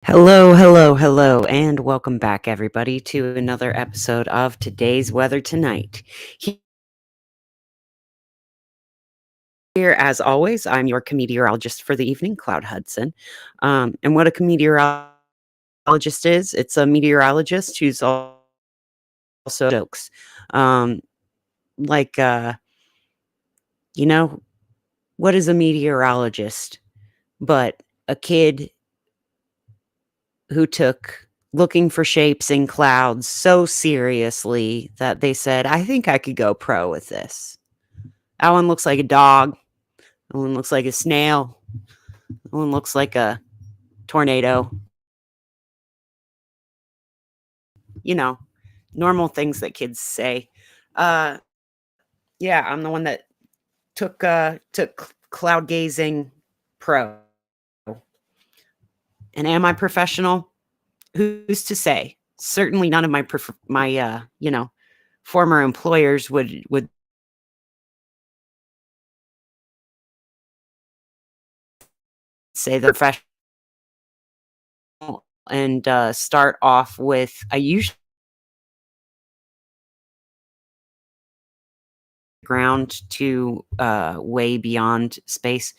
Hello, hello, hello, and welcome back, everybody, to another episode of Today's Weather Tonight. Here, as always, I'm your meteorologist for the evening, Cloud Hudson. And what a meteorologist is, it's a meteorologist who's also jokes. Um, like, you know, what is a meteorologist but a kid who took looking for shapes in clouds so seriously that they said, I think I could go pro with this. That one looks like a dog. That one looks like a snail. That one looks like a tornado. You know, normal things that kids say. Uh, yeah, I'm the one that took cloud gazing pro. And am I professional? Who's to say? Certainly none of my former employers would say they're professional and start off with I usually ground to way beyond space,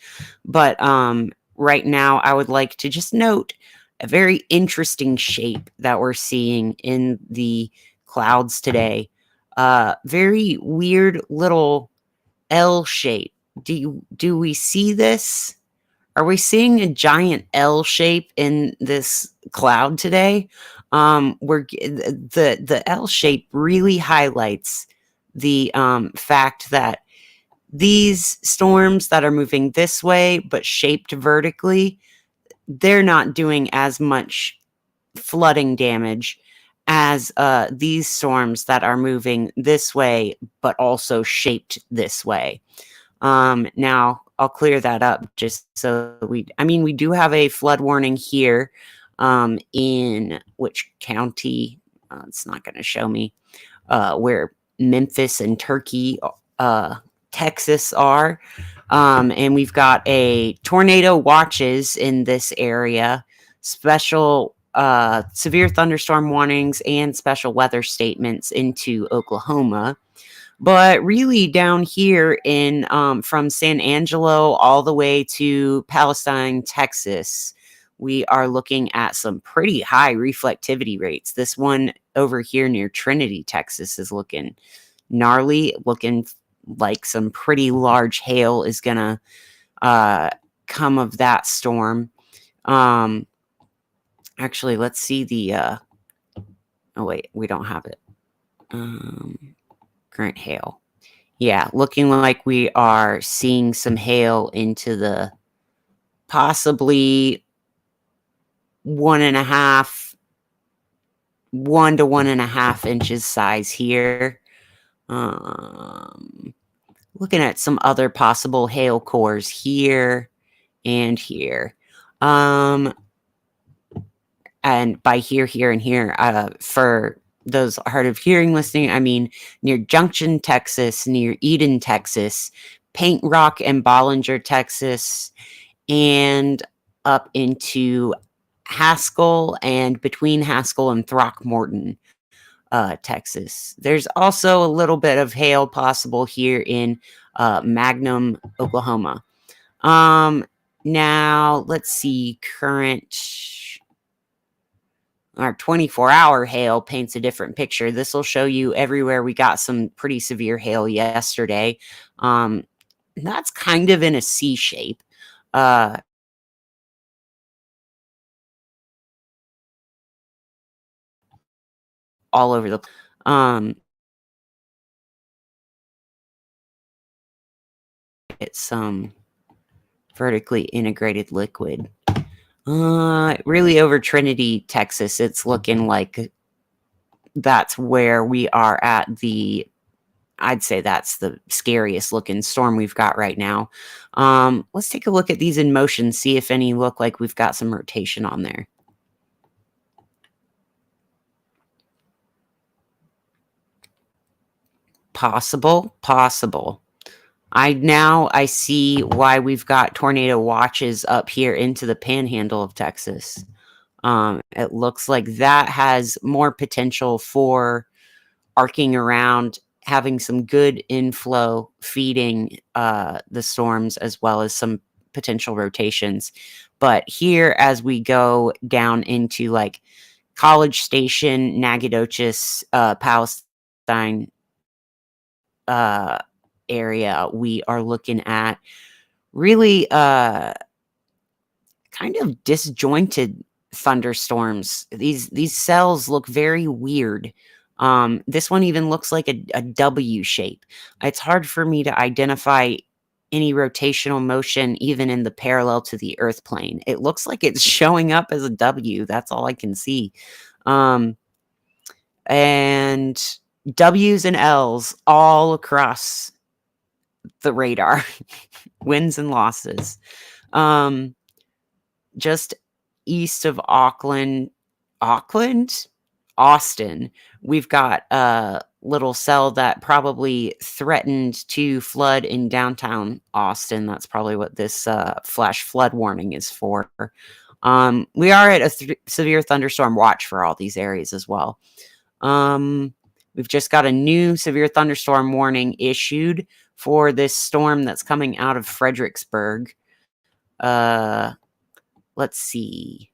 but right now I would like to just note a very interesting shape that we're seeing in the clouds today. Very weird little L shape. Do we see this? Are we seeing a giant L shape in this cloud today? The L shape really highlights the fact that these storms that are moving this way but shaped vertically, they're not doing as much flooding damage as these storms that are moving this way but also shaped this way. Now I'll clear that up just so we do have a flood warning here, in which county, it's not going to show me, where Memphis and Turkey, Texas are. And we've got a tornado watches in this area, special, severe thunderstorm warnings and special weather statements into Oklahoma. But really down here in from San Angelo all the way to Palestine, Texas, we are looking at some pretty high reflectivity rates. This one over here near Trinity, Texas is looking gnarly, looking like some pretty large hail is gonna come of that storm. Actually, let's see the oh wait, we don't have it. Current hail. Yeah, looking like we are seeing some hail into the possibly 1 to 1.5 inches size here. Looking at some other possible hail cores here and here. And by here, and here, for those hard of hearing listening, I mean near Junction, Texas, near Eden, Texas, Paint Rock and Bollinger, Texas, and up into Haskell and between Haskell and Throckmorton, Texas. There's also a little bit of hail possible here in Magnum, Oklahoma. Now let's see, our 24-hour hail paints a different picture. This will show you everywhere we got some pretty severe hail yesterday. That's kind of in a C shape. All over the it's some vertically integrated liquid. Really over Trinity, Texas, it's looking like that's where we are at I'd say that's the scariest looking storm we've got right now. Let's take a look at these in motion, see if any look like we've got some rotation on there. Possible. I see why we've got tornado watches up here into the panhandle of Texas. It looks like that has more potential for arcing around, having some good inflow, feeding the storms, as well as some potential rotations. But here, as we go down into like College Station, Nacogdoches, Palestine uh, area, we are looking at really kind of disjointed thunderstorms. These cells look very weird. This one even looks like a W shape. It's hard for me to identify any rotational motion even in the parallel to the earth plane. It looks like it's showing up as a W. That's all I can see. Um, and W's and L's all across the radar, wins and losses. Just east of Austin, we've got a little cell that probably threatened to flood in downtown Austin. That's probably what this flash flood warning is for. We are at a severe thunderstorm watch for all these areas as well. We've just got a new severe thunderstorm warning issued for this storm that's coming out of Fredericksburg. Let's see.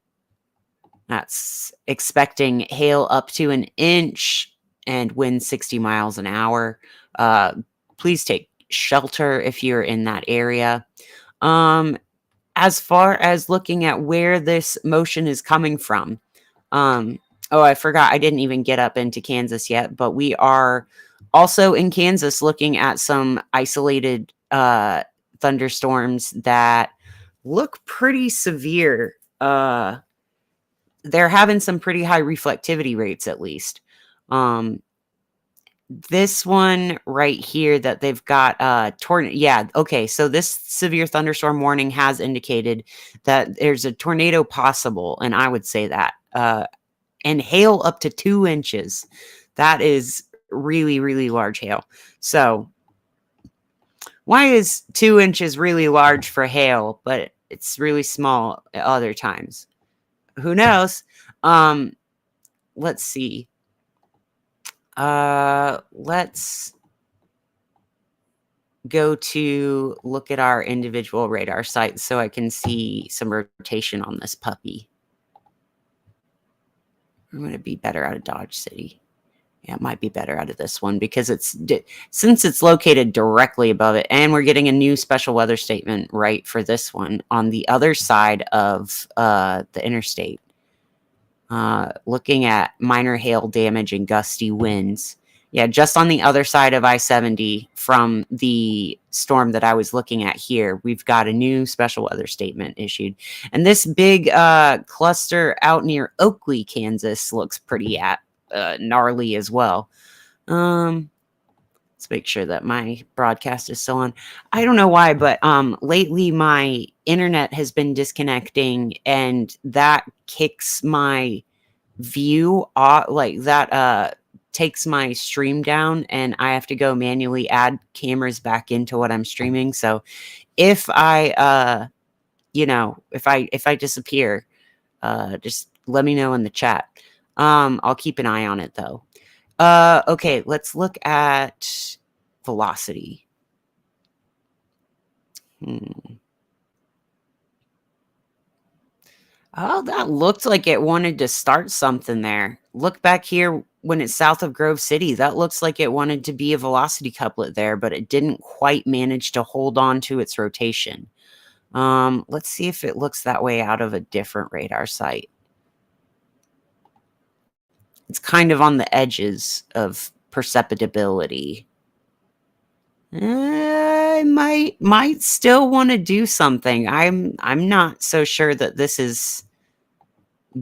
That's expecting hail up to an inch and wind 60 miles an hour. Please take shelter if you're in that area. As far as looking at where this motion is coming from, oh, I forgot, I didn't even get up into Kansas yet, but we are also in Kansas looking at some isolated thunderstorms that look pretty severe. They're having some pretty high reflectivity rates, at least. This one right here that they've got tornado. Yeah, okay. So this severe thunderstorm warning has indicated that there's a tornado possible, and I would say that. And hail up to 2 inches. That is really, really large hail. So why is 2 inches really large for hail, but it's really small at other times? Who knows? Let's see. Let's go to look at our individual radar sites so I can see some rotation on this puppy. I'm going to be better out of Dodge City. Yeah, it might be better out of this one because since it's located directly above it, and we're getting a new special weather statement right for this one on the other side of the interstate. Looking at minor hail damage and gusty winds. Yeah, just on the other side of I-70 from the storm that I was looking at here, we've got a new special weather statement issued. And this big cluster out near Oakley, Kansas looks pretty gnarly as well. Let's make sure that my broadcast is still on. I don't know why, but lately my internet has been disconnecting, and that kicks my view off. Like that takes my stream down, and I have to go manually add cameras back into what I'm streaming. So if I if I disappear, just let me know in the chat. I'll keep an eye on it though. Okay, let's look at velocity. Oh, that looked like it wanted to start something there. Look back here when it's south of Grove City. That looks like it wanted to be a velocity couplet there, but it didn't quite manage to hold on to its rotation. Let's see if it looks that way out of a different radar site. It's kind of on the edges of perceptibility. I might still want to do something. I'm not so sure that this is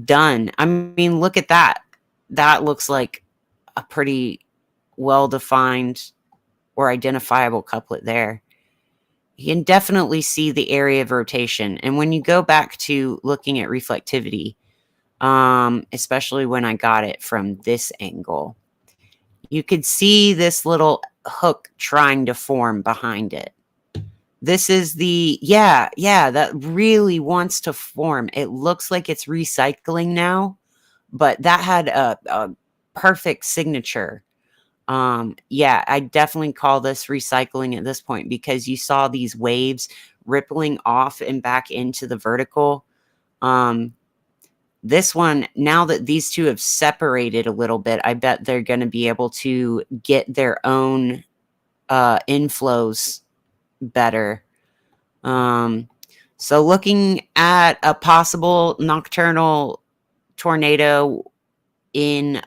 done. I mean, look at that. That looks like a pretty well-defined or identifiable couplet there. You can definitely see the area of rotation. And when you go back to looking at reflectivity, especially when I got it from this angle, you could see this little hook trying to form behind it. This is the, yeah, that really wants to form. It looks like it's recycling now, but that had a perfect signature. Yeah, I definitely call this recycling at this point, because you saw these waves rippling off and back into the vertical. This one, now that these two have separated a little bit, I bet they're going to be able to get their own inflows better. So looking at a possible nocturnal tornado in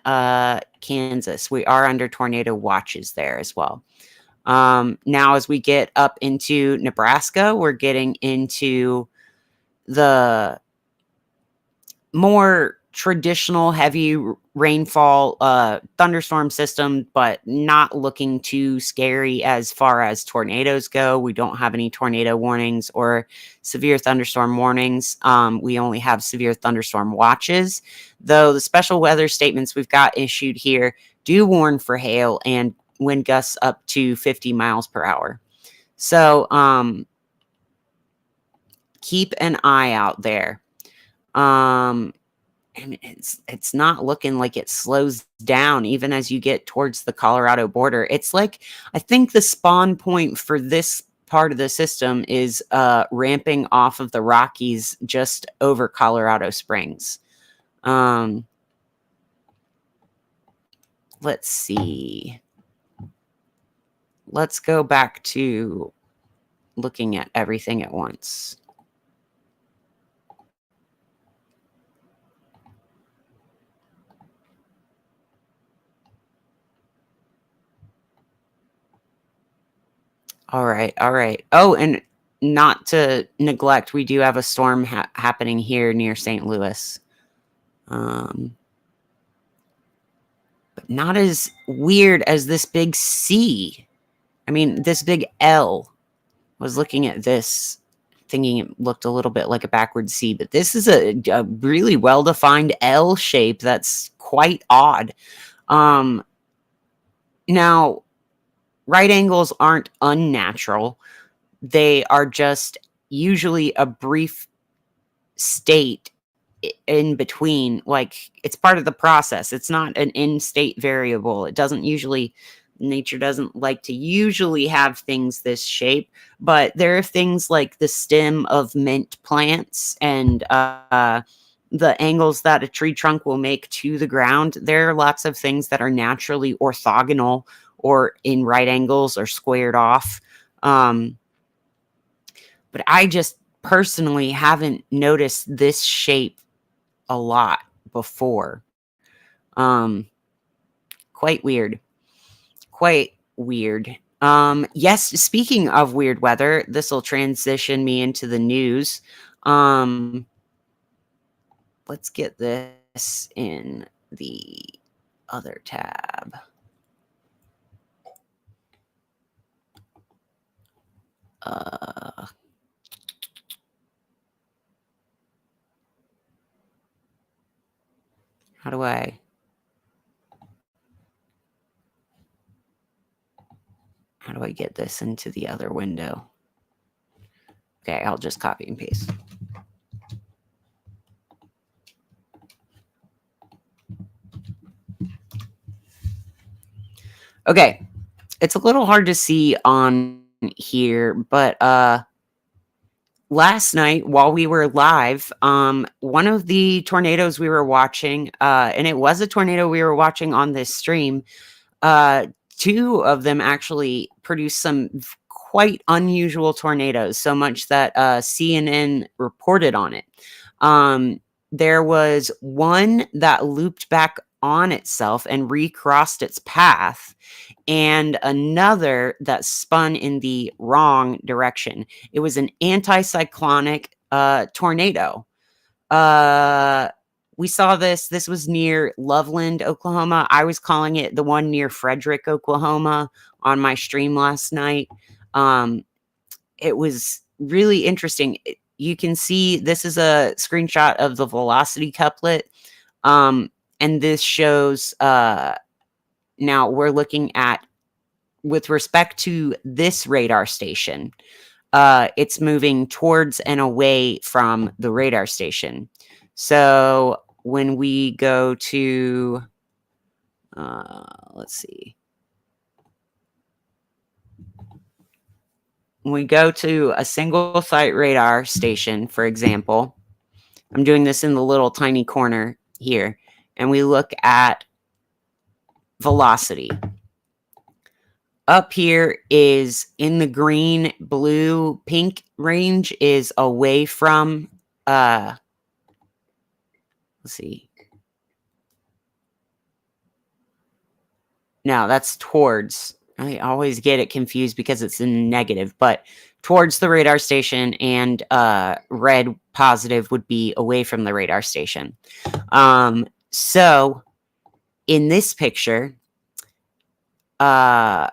Kansas. We are under tornado watches there as well. Now, as we get up into Nebraska, we're getting into the more traditional heavy rainfall thunderstorm system, but not looking too scary as far as tornadoes go. We don't have any tornado warnings or severe thunderstorm warnings. We only have severe thunderstorm watches, though the special weather statements we've got issued here do warn for hail and wind gusts up to 50 miles per hour. So keep an eye out there. And it's not looking like it slows down even as you get towards the Colorado border. It's like, I think the spawn point for this part of the system is ramping off of the Rockies just over Colorado Springs. Let's see. Let's go back to looking at everything at once. All right. Oh, and not to neglect, we do have a storm happening here near St. Louis. But not as weird as this big C. I mean, this big L. Was looking at this, thinking it looked a little bit like a backward C, but this is a really well-defined L shape that's quite odd. Now, right angles aren't unnatural. They are just usually a brief state in between. Like, it's part of the process. It's not an in-state variable. It doesn't usually, nature doesn't like to usually have things this shape, but there are things like the stem of mint plants and the angles that a tree trunk will make to the ground. There are lots of things that are naturally orthogonal or in right angles or squared off. But I just personally haven't noticed this shape a lot before. Quite weird. Yes, speaking of weird weather, this will transition me into the news. Let's get this in the other tab. How do I get this into the other window? Okay, I'll just copy and paste. Okay, it's a little hard to see on here, but last night while we were live, one of the tornadoes we were watching, and it was a tornado we were watching on this stream, two of them actually produced some quite unusual tornadoes, so much that CNN reported on it. There was one that looped back on itself and recrossed its path, and another that spun in the wrong direction. It was an anticyclonic tornado. We saw this. This was near Loveland, Oklahoma. I was calling it the one near Frederick, Oklahoma on my stream last night. It was really interesting. You can see this is a screenshot of the velocity couplet. And this shows, now we're looking at, with respect to this radar station, it's moving towards and away from the radar station. So when we go to, let's see. When we go to a single site radar station, for example, I'm doing this in the little tiny corner here, and we look at velocity. Up here is in the green, blue, pink range is away from, let's see. No, that's towards. I always get it confused because it's in negative, but towards the radar station, and red positive would be away from the radar station. So in this picture, red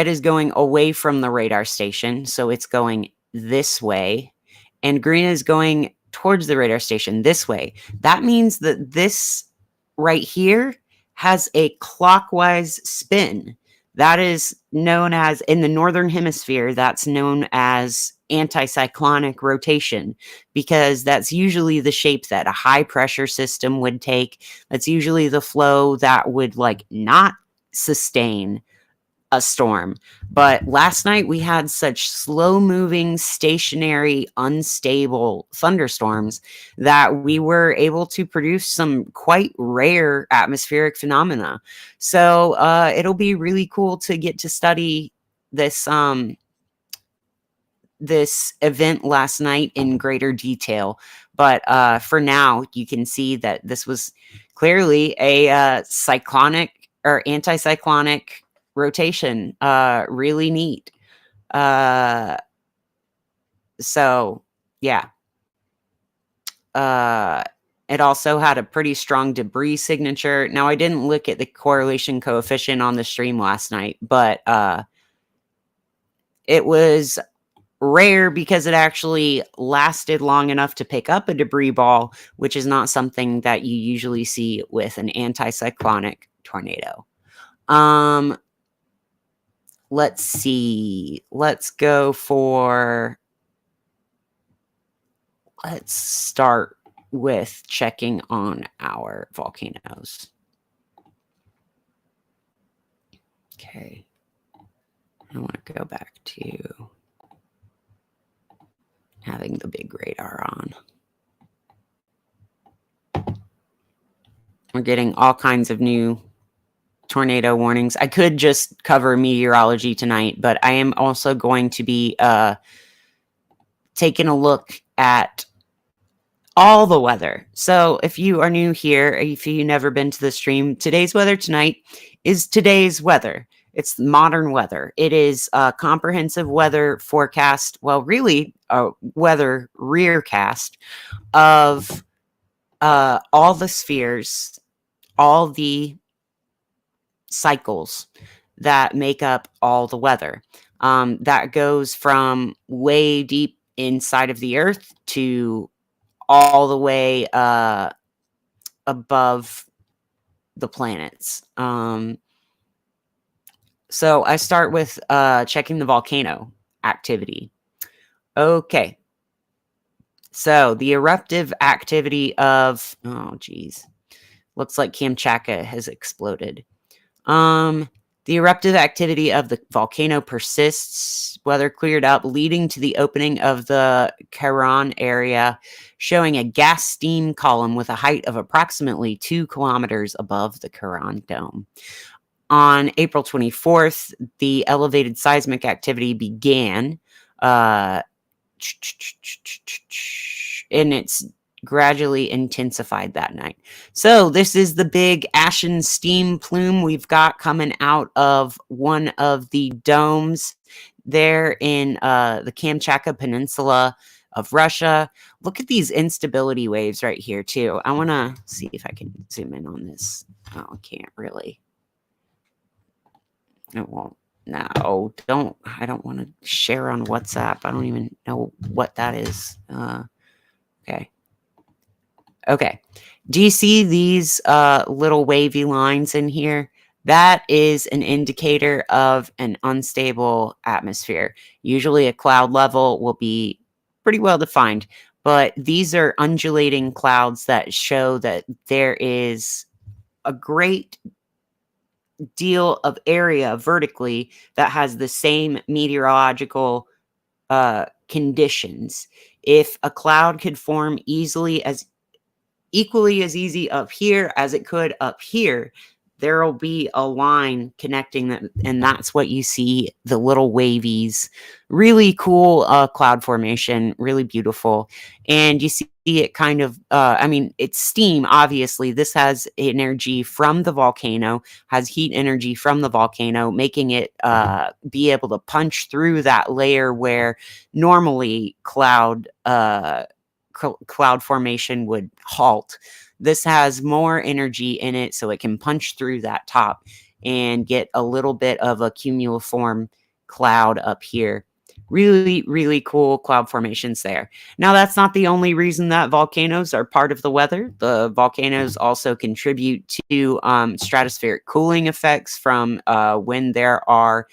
is going away from the radar station, so it's going this way, and green is going towards the radar station this way. That means that this right here has a clockwise spin. That is known as, in the northern hemisphere, that's known as anticyclonic rotation, because that's usually the shape that a high pressure system would take. That's usually the flow that would like not sustain a storm. But last night we had such slow moving, stationary, unstable thunderstorms that we were able to produce some quite rare atmospheric phenomena. So it'll be really cool to get to study this this event last night in greater detail. But for now, you can see that this was clearly a cyclonic or anticyclonic rotation. Really neat. So yeah. It also had a pretty strong debris signature. Now, I didn't look at the correlation coefficient on the stream last night, but it was rare because it actually lasted long enough to pick up a debris ball, which is not something that you usually see with an anticyclonic tornado. Let's see. Let's start with checking on our volcanoes. Okay. I want to go back to having the big radar on. We're getting all kinds of new tornado warnings. I could just cover meteorology tonight, but I am also going to be taking a look at all the weather. So if you are new here, if you've never been to the stream, today's weather tonight is today's weather. It's modern weather. It is a comprehensive weather forecast. Well, really a weather rearcast of all the spheres, all the cycles that make up all the weather. That goes from way deep inside of the earth to all the way above the planets. So I start with checking the volcano activity. Okay. So the eruptive activity of, oh geez, looks like Kamchatka has exploded. The eruptive activity of the volcano persists. Weather cleared up, leading to the opening of the Kharon area, showing a gas steam column with a height of approximately 2 kilometers above the Kharon dome. On April 24th, the elevated seismic activity began, and it's gradually intensified that night. So this is the big ashen steam plume we've got coming out of one of the domes there in the Kamchatka Peninsula of Russia. Look at these instability waves right here too. I want to see if I can zoom in on this. Oh, I can't really. It won't. No, don't. I don't want to share on WhatsApp. I don't even know what that is. Okay. Okay. Do you see these little wavy lines in here? That is an indicator of an unstable atmosphere. Usually a cloud level will be pretty well defined, but these are undulating clouds that show that there is a great deal of area vertically that has the same meteorological conditions. If a cloud could form equally as easy up here as it could up here, there'll be a line connecting them, and that's what you see, the little wavies. Really cool cloud formation, really beautiful. And you see it kind of, it's steam, obviously. This has energy from the volcano, has heat energy from the volcano, making it be able to punch through that layer where normally cloud formation would halt. This has more energy in it, so it can punch through that top and get a little bit of a cumuliform cloud up here. Really, really cool cloud formations there. Now, that's not the only reason that volcanoes are part of the weather. The volcanoes also contribute to stratospheric cooling effects from when there are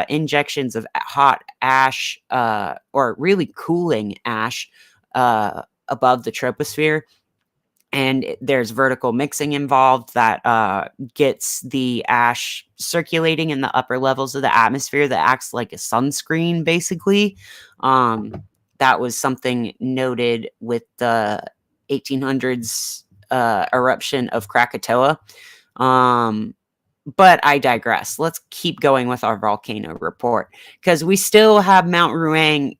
injections of hot ash or really cooling ash above the troposphere. And there's vertical mixing involved that gets the ash circulating in the upper levels of the atmosphere that acts like a sunscreen, basically. That was something noted with the 1800s eruption of Krakatoa. But I digress. Let's keep going with our volcano report, because we still have Mount Ruang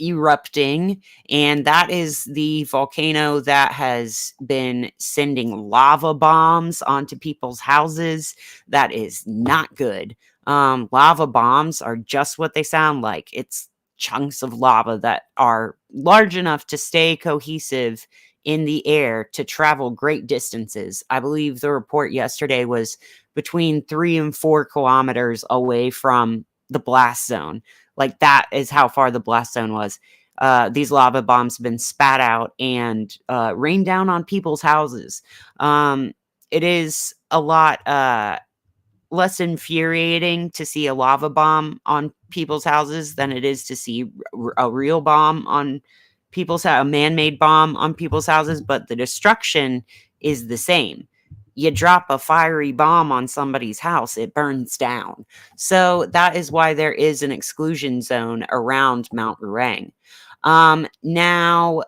erupting, and that is the volcano that has been sending lava bombs onto people's houses. That is not good. Lava bombs are just what they sound like. It's chunks of lava that are large enough to stay cohesive in the air to travel great distances. I believe the report yesterday was between 3 and 4 kilometers away from the blast zone. Like, that is how far the blast zone was. These lava bombs have been spat out and rained down on people's houses. It is a lot less infuriating to see a lava bomb on people's houses than it is to see a real bomb on a man-made bomb on people's houses, but the destruction is the same. You drop a fiery bomb on somebody's house, it burns down. So that is why there is an exclusion zone around Mount Ruang. Now,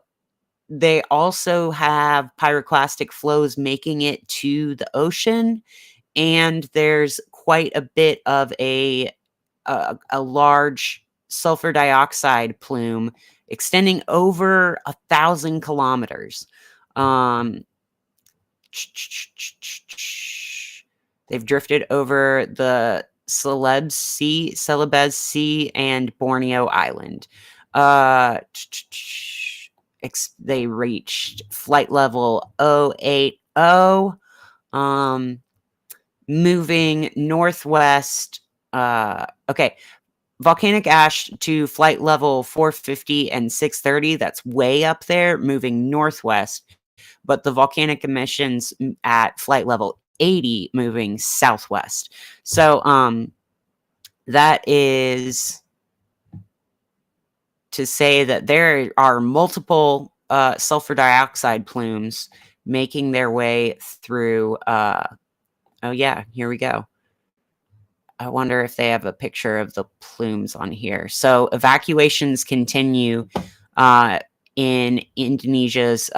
they also have pyroclastic flows making it to the ocean, and there's quite a bit of a large sulfur dioxide plume extending over 1,000 kilometers. They've drifted over the Celebes Sea and Borneo Island. They reached flight level 080. Moving northwest. Okay. Volcanic ash to flight level 450 and 630. That's way up there, moving northwest. But the volcanic emissions at flight level 80 moving southwest. So that is to say that there are multiple sulfur dioxide plumes making their way through. Oh yeah, here we go. I wonder if they have a picture of the plumes on here. So evacuations continue in Indonesia's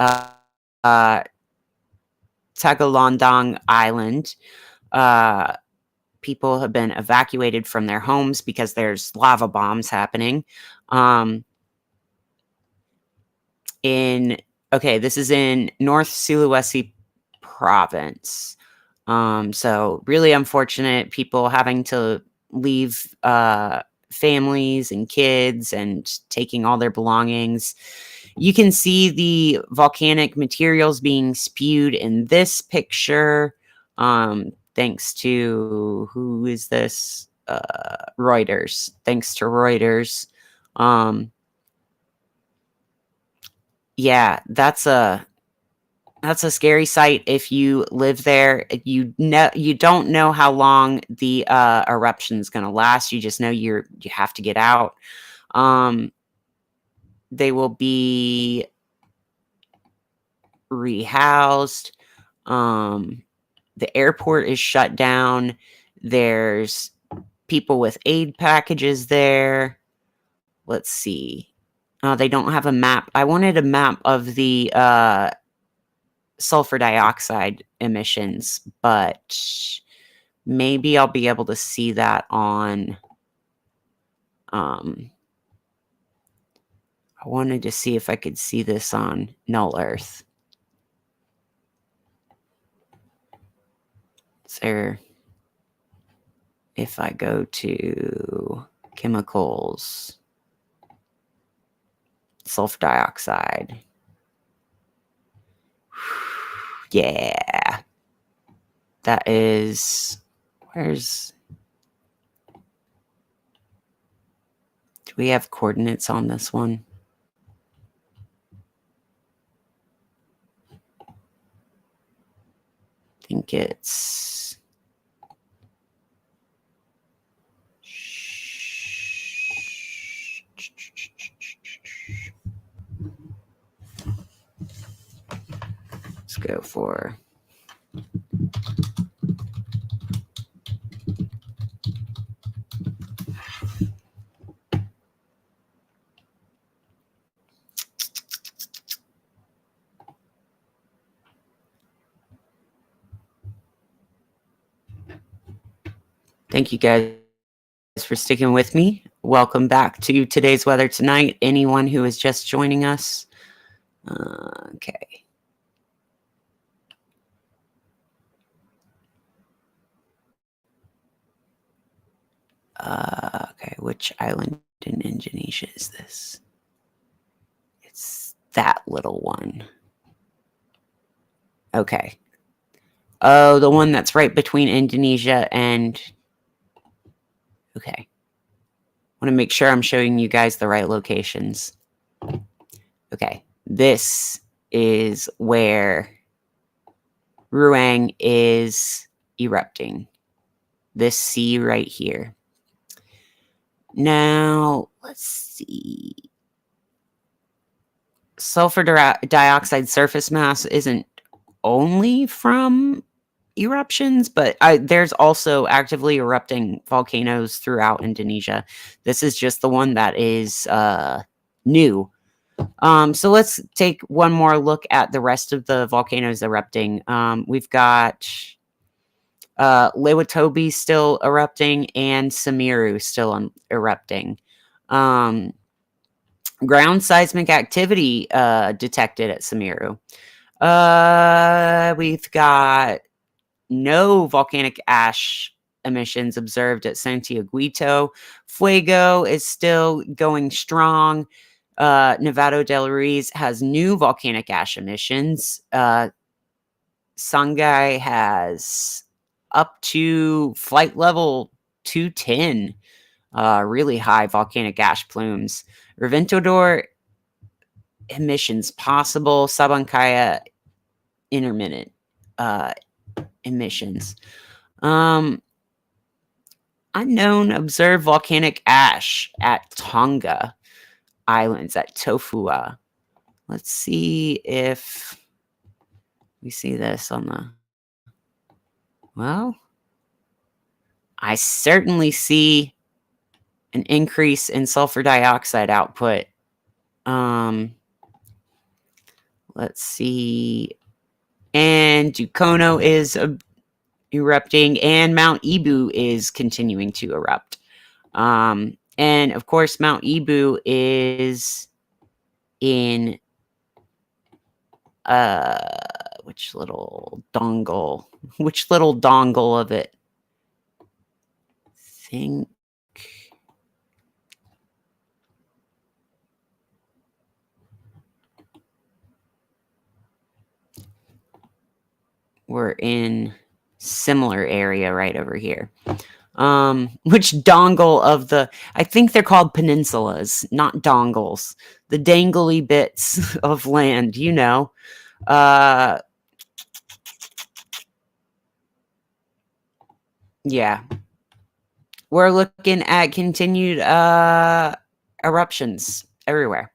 Tagalondong Island. People have been evacuated from their homes because there's lava bombs happening. This is in North Sulawesi province. So really unfortunate, people having to leave families and kids and taking all their belongings. You can see the volcanic materials being spewed in this picture. Thanks to, who is this? Reuters. Thanks to Reuters. Yeah, that's a That's a scary sight if you live there. You don't know how long the eruption is going to last. You just know you have to get out. They will be rehoused. The airport is shut down. There's people with aid packages there. Let's see. They don't have a map. I wanted a map of the sulfur dioxide emissions, but maybe I'll be able to see that on... I wanted to see if I could see this on Null Earth. Is there... If I go to chemicals, sulfur dioxide. Yeah. That is... Where's... Do we have coordinates on this one? I think it's... Let's go for... Thank you guys for sticking with me. Welcome back to Today's Weather Tonight. Anyone who is just joining us. Okay. Okay, which island in Indonesia is this? It's that little one. Okay. Oh, the one that's right between Indonesia and... Okay. I want to make sure I'm showing you guys the right locations. Okay. This is where Ruang is erupting. This sea right here. Now, let's see. Sulfur dioxide surface mass isn't only from eruptions, but there's also actively erupting volcanoes throughout Indonesia. This is just the one that is new. So let's take one more look at the rest of the volcanoes erupting. We've got Lewatobi still erupting and Semeru still erupting. Ground seismic activity detected at Semeru. We've got no volcanic ash emissions observed at Santiaguito. Fuego is still going strong. Nevado del Ruiz has new volcanic ash emissions. Sangay has up to flight level 210, really high volcanic ash plumes. Reventador emissions possible. Sabancaya intermittent emissions. Unknown observed volcanic ash at Tonga Islands at Tofua. Let's see if we see this on the... Well, I certainly see an increase in sulfur dioxide output. Let's see. And Dukono is erupting, and Mount Ibu is continuing to erupt. And of course, Mount Ibu is in which little dongle of it? Think we're in similar area right over here. Which dongle of the... I think they're called peninsulas, not dongles. The dangly bits of land, you know. Yeah. We're looking at continued eruptions everywhere.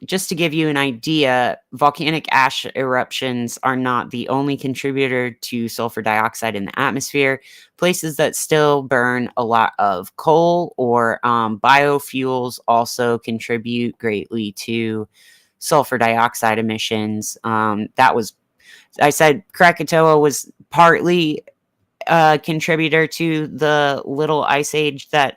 Just to give you an idea, volcanic ash eruptions are not the only contributor to sulfur dioxide in the atmosphere. Places that still burn a lot of coal or biofuels also contribute greatly to sulfur dioxide emissions. I said Krakatoa was partly a contributor to the little ice age that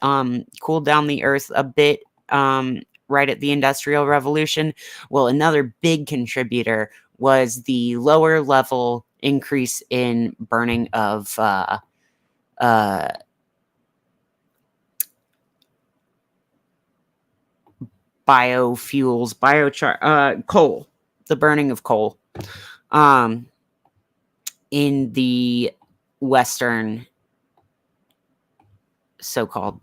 cooled down the earth a bit right at the Industrial Revolution. Well, another big contributor was the lower level increase in burning of biofuels, coal, the burning of coal um, in the Western, so-called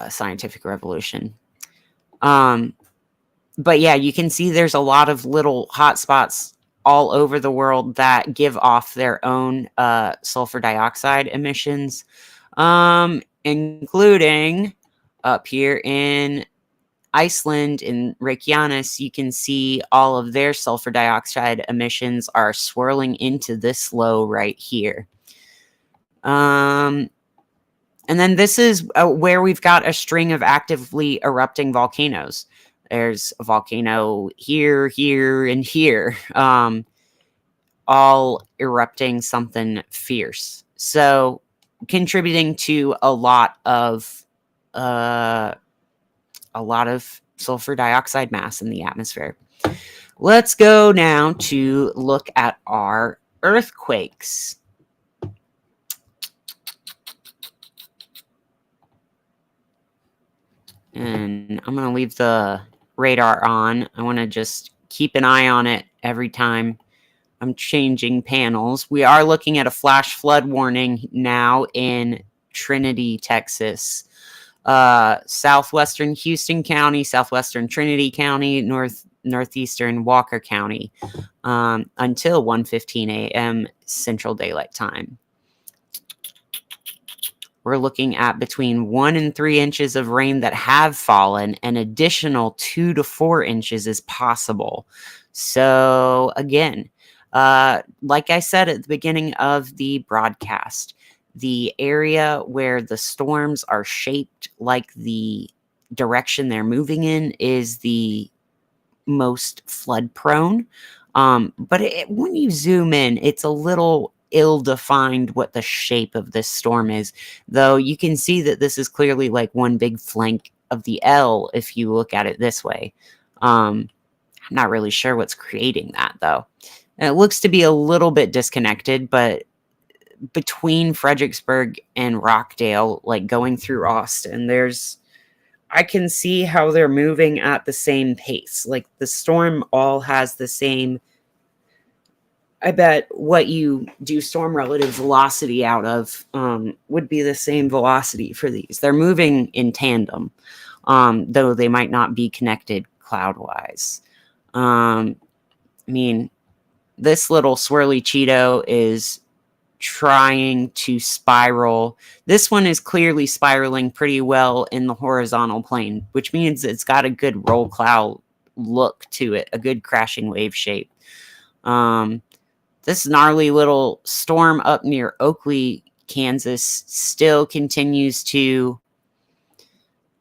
scientific revolution. But yeah, you can see there's a lot of little hotspots all over the world that give off their own sulfur dioxide emissions, including up here in Iceland, in Reykjanes. You can see all of their sulfur dioxide emissions are swirling into this low right here. And then this is where we've got a string of actively erupting volcanoes. There's a volcano here, here, and here, all erupting something fierce. So contributing to a lot of sulfur dioxide mass in the atmosphere. Let's go now to look at our earthquakes. And I'm going to leave the radar on. I want to just keep an eye on it every time I'm changing panels. We are looking at a flash flood warning now in Trinity, Texas. Southwestern Houston County, southwestern Trinity County, northeastern Walker County, until 1:15 a.m. Central Daylight Time. We're looking at between 1 and 3 inches of rain that have fallen. An additional 2 to 4 inches is possible. So again, like I said at the beginning of the broadcast, the area where the storms are shaped like the direction they're moving in is the most flood prone. But when you zoom in, it's a little ill-defined what the shape of this storm is, though you can see that this is clearly like one big flank of the L if you look at it this way. I'm not really sure what's creating that, though. And it looks to be a little bit disconnected, but between Fredericksburg and Rockdale, like going through Austin, I can see how they're moving at the same pace. Like the storm all has the same, I bet what you do storm relative velocity out of would be the same velocity for these. They're moving in tandem, though they might not be connected cloud-wise. I mean, this little swirly Cheeto is trying to spiral. This one is clearly spiraling pretty well in the horizontal plane, which means it's got a good roll cloud look to it, a good crashing wave shape. This gnarly little storm up near Oakley, Kansas, still continues to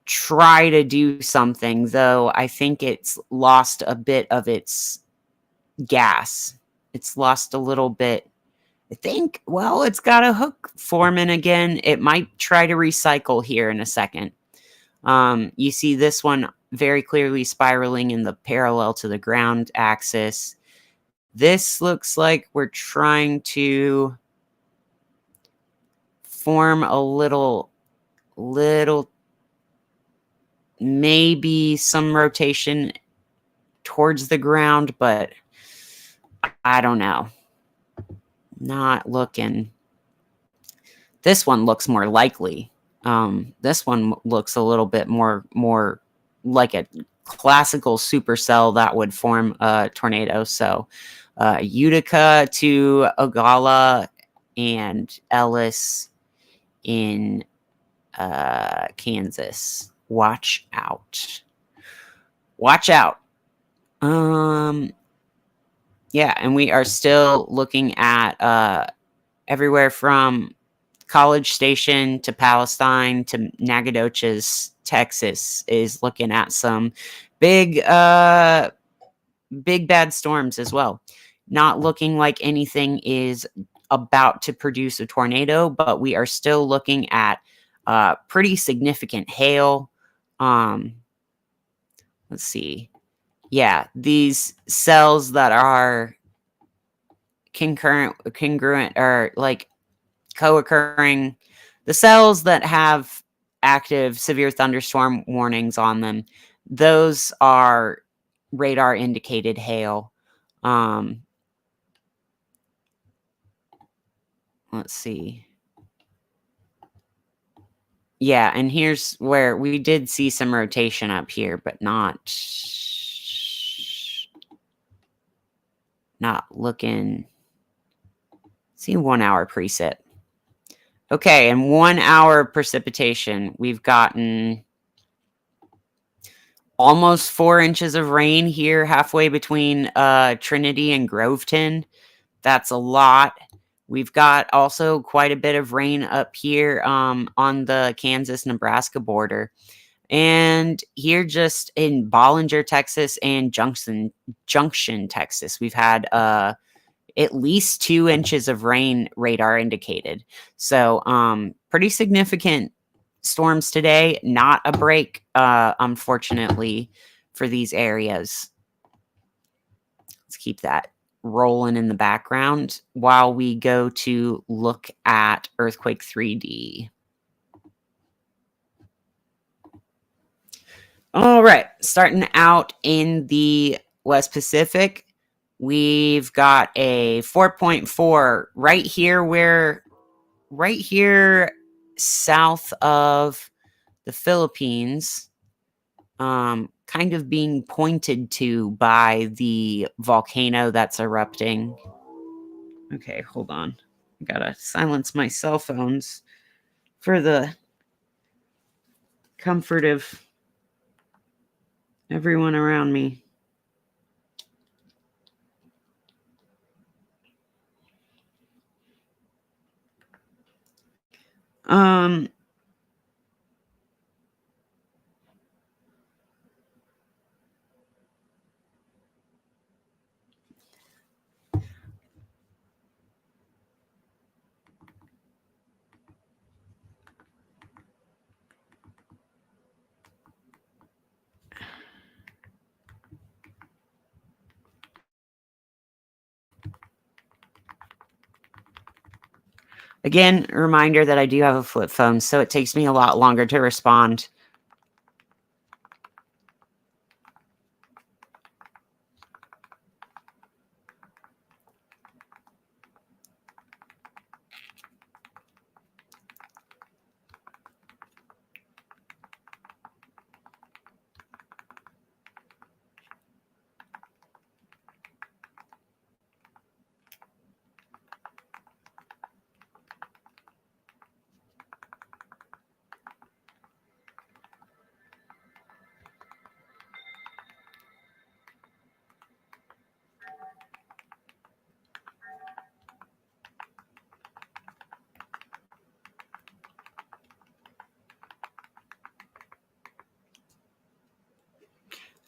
try to do something, though I think it's lost a bit of its gas. It's lost a little bit. I think, well, it's got a hook forming again. It might try to recycle here in a second. You see this one very clearly spiraling in the parallel to the ground axis. This looks like we're trying to form a little, maybe some rotation towards the ground, but I don't know. Not looking. This one looks more likely. This one looks a little bit more like a classical supercell that would form a tornado. So Utica to Ogalla and Ellis in Kansas. Watch out. Watch out. Yeah, and we are still looking at everywhere from College Station to Palestine to Nacogdoches, Texas is looking at some big big bad storms as well. Not looking like anything is about to produce a tornado, but we are still looking at pretty significant hail. Let's see. Yeah, these cells that are congruent or like co-occurring, the cells that have active severe thunderstorm warnings on them, those are radar indicated hail. Let's see. Yeah, and here's where we did see some rotation up here, but not looking. See 1 hour preset. Okay, and 1 hour precipitation, we've gotten almost 4 inches of rain here, halfway between Trinity and Groveton. That's a lot. We've got also quite a bit of rain up here on the Kansas-Nebraska border. And here just in Bollinger, Texas and Junction, Texas, we've had at least 2 inches of rain radar indicated. So pretty significant storms today. Not a break, unfortunately, for these areas. Let's keep that rolling in the background while we go to look at earthquake 3D. All right, starting out in the West Pacific, we've got a 4.4 right here south of the Philippines, kind of being pointed to by the volcano that's erupting. Okay, hold on. I gotta silence my cell phones for the comfort of everyone around me. Again, a reminder that I do have a flip phone, so it takes me a lot longer to respond.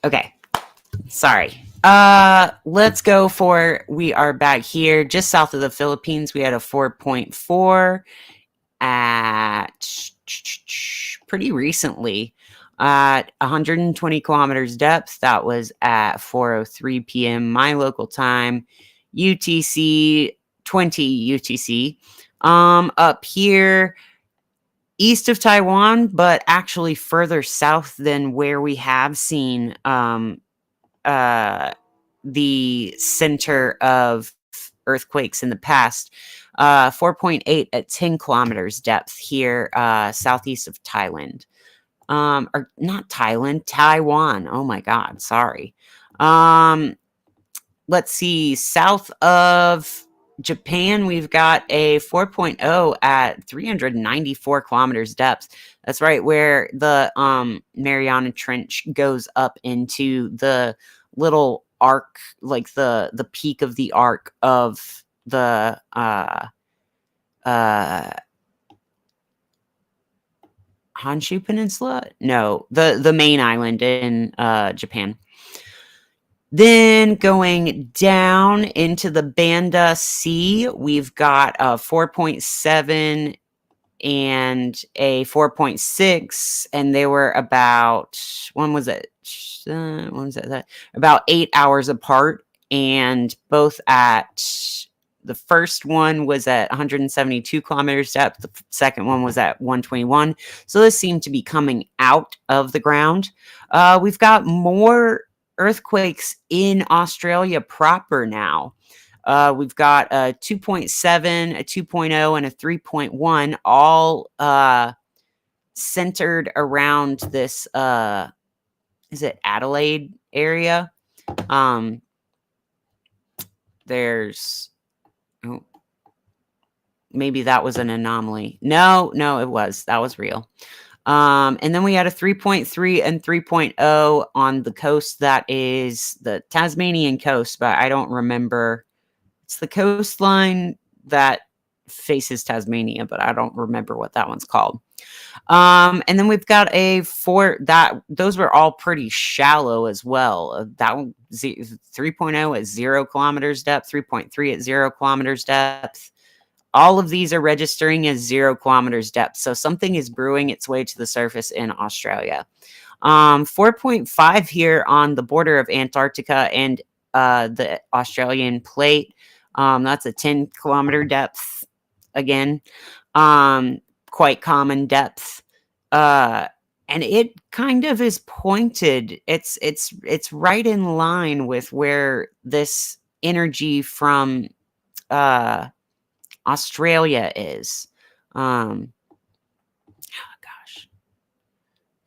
Okay. Sorry. Let's go for, we are back here just south of the Philippines. We had a 4.4 at pretty recently at 120 kilometers depth. That was at 4:03 p.m. my local time, UTC 20 UTC. Up here east of Taiwan, but actually further south than where we have seen the center of earthquakes in the past. 4.8 at 10 kilometers depth here, southeast of Thailand. Or not Thailand, Taiwan. Oh my God, sorry. let's see, south of Japan, we've got a 4.0 at 394 kilometers depth. That's right where the Mariana Trench goes up into the little arc, like the peak of the arc of the uh Honshu Peninsula? No, the main island in Japan. Then going down into the Banda Sea, we've got a 4.7 and a 4.6, and they were about, when was it? About 8 hours apart, and both at, the first one was at 172 kilometers depth, the second one was at 121. So this seemed to be coming out of the ground. We've got more earthquakes in Australia proper now. We've got a 2.7, a 2.0, and a 3.1, all centered around this, is it Adelaide area? There's, oh, maybe that was an anomaly. No, that was real. And then we had a 3.3 and 3.0 on the coast. That is the Tasmanian coast, but I don't remember. It's the coastline that faces Tasmania, but I don't remember what that one's called. And then we've got a 4 that those were all pretty shallow as well. That one 3.0 at 0 kilometers depth, 3.3 at 0 kilometers depth. All of these are registering as 0 kilometers depth. So something is brewing its way to the surface in Australia. 4.5 here on the border of Antarctica and the Australian plate. That's a 10 kilometer depth again. Quite common depth. And it kind of is pointed. It's right in line with where this energy from Australia is. Gosh,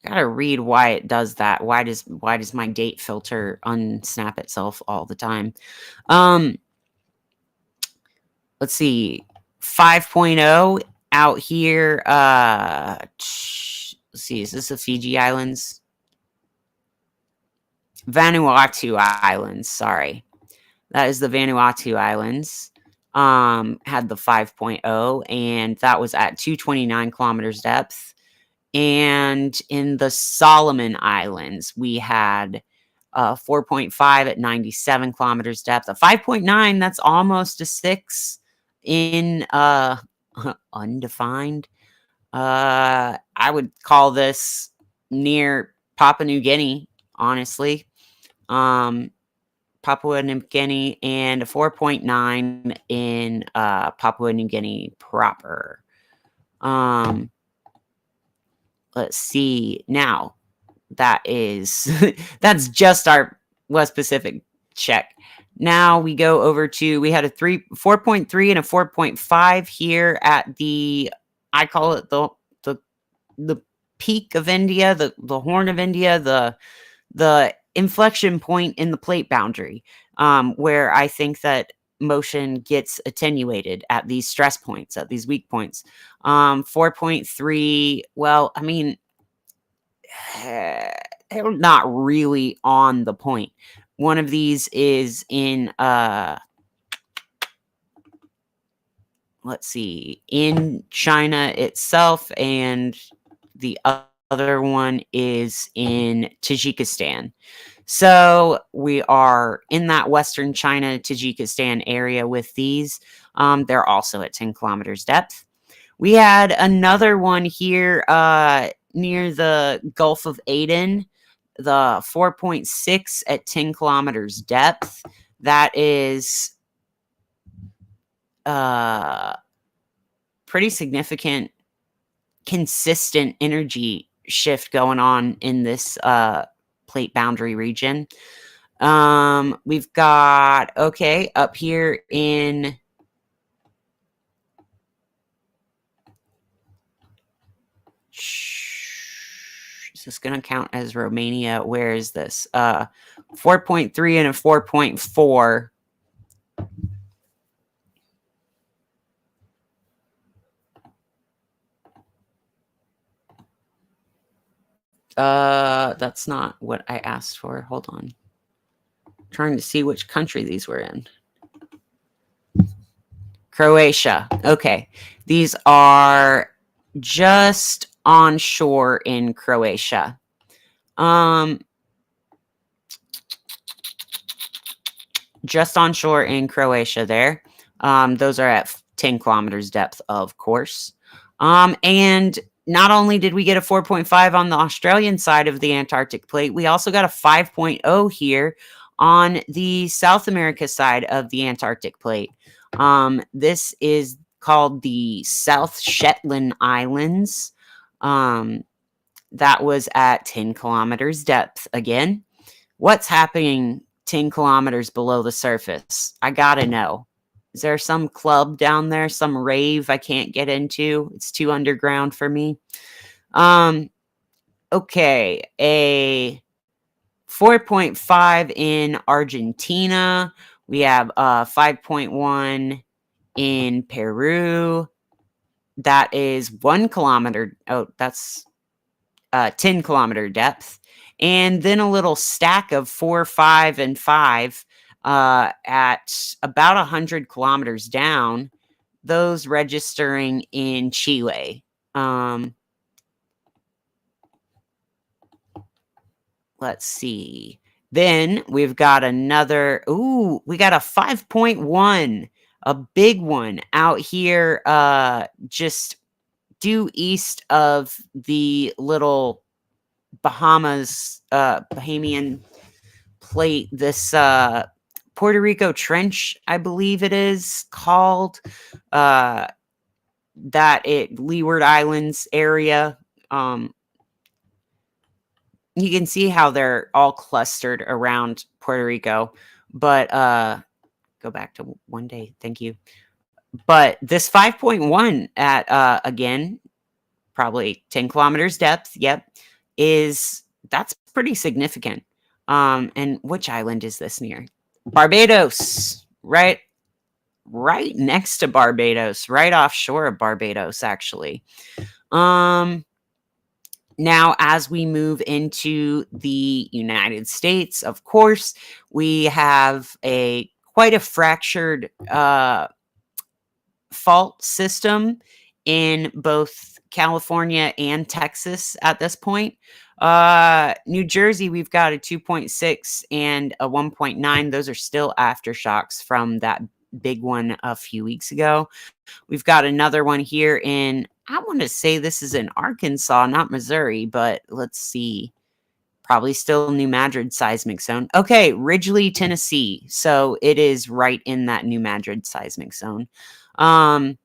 gotta read why it does that. Why does my date filter unsnap itself all the time? Let's see, 5.0 out here. Let's see, is this the Fiji Islands? Vanuatu Islands. Sorry, that is the Vanuatu Islands. Had the 5.0, and that was at 229 kilometers depth. And in the Solomon Islands, we had 4.5 at 97 kilometers depth. A 5.9, that's almost a 6 in undefined. I would call this near Papua New Guinea, honestly. Papua New Guinea, and a 4.9 in Papua New Guinea proper. Let's see. Now, that is that's just our West Pacific check. Now we go over to, we had a 4.3 and a 4.5 here at the, I call it the peak of India, the Horn of India, the inflection point in the plate boundary, where I think that motion gets attenuated at these stress points, at these weak points. 4.3, well, I mean, they're not really on the point. One of these is in, let's see, in China itself, and the other one is in Tajikistan. So we are in that Western China, Tajikistan area with these. They're also at 10 kilometers depth. We had another one here near the Gulf of Aden, the 4.6 at 10 kilometers depth. That is pretty significant, consistent energy shift going on in this plate boundary region. We've got, okay, up here in this going to count as Romania? Where is this? 4.3 and a 4.4. That's not what I asked for. Hold on. I'm trying to see which country these were in. Croatia. Okay. These are just onshore in Croatia. Just onshore in Croatia there. Those are at 10 kilometers depth, of course. And not only did we get a 4.5 on the Australian side of the Antarctic plate, we also got a 5.0 here on the South America side of the Antarctic plate. This is called the South Shetland Islands. That was at 10 kilometers depth again. What's happening 10 kilometers below the surface? I gotta know. Is there some club down there, some rave I can't get into? It's too underground for me. Okay, a 4.5 in Argentina. We have 5.1 in Peru. That is 1 kilometer. Oh, that's 10 kilometer depth. And then a little stack of 4, 5, and 5 at about 100 kilometers down, those registering in Chile. Let's see. Then we've got another, we got a 5.1, a big one out here just due east of the little Bahamian plate, this Puerto Rico Trench, I believe it is called, Leeward Islands area. You can see how they're all clustered around Puerto Rico, but go back to one day. Thank you. But this 5.1 at, again, probably 10 kilometers depth. Yep. That's pretty significant. And which island is this near? Barbados, right next to Barbados, right offshore of Barbados, actually. Now, as we move into the United States, of course, we have quite a fractured fault system in both California and Texas at this point. New Jersey, we've got a 2.6 and a 1.9. Those are still aftershocks from that big one a few weeks ago. We've got another one here in, I want to say this is in Arkansas, not Missouri, but let's see. Probably still New Madrid seismic zone. Okay, Ridgely, Tennessee. So it is right in that New Madrid seismic zone. And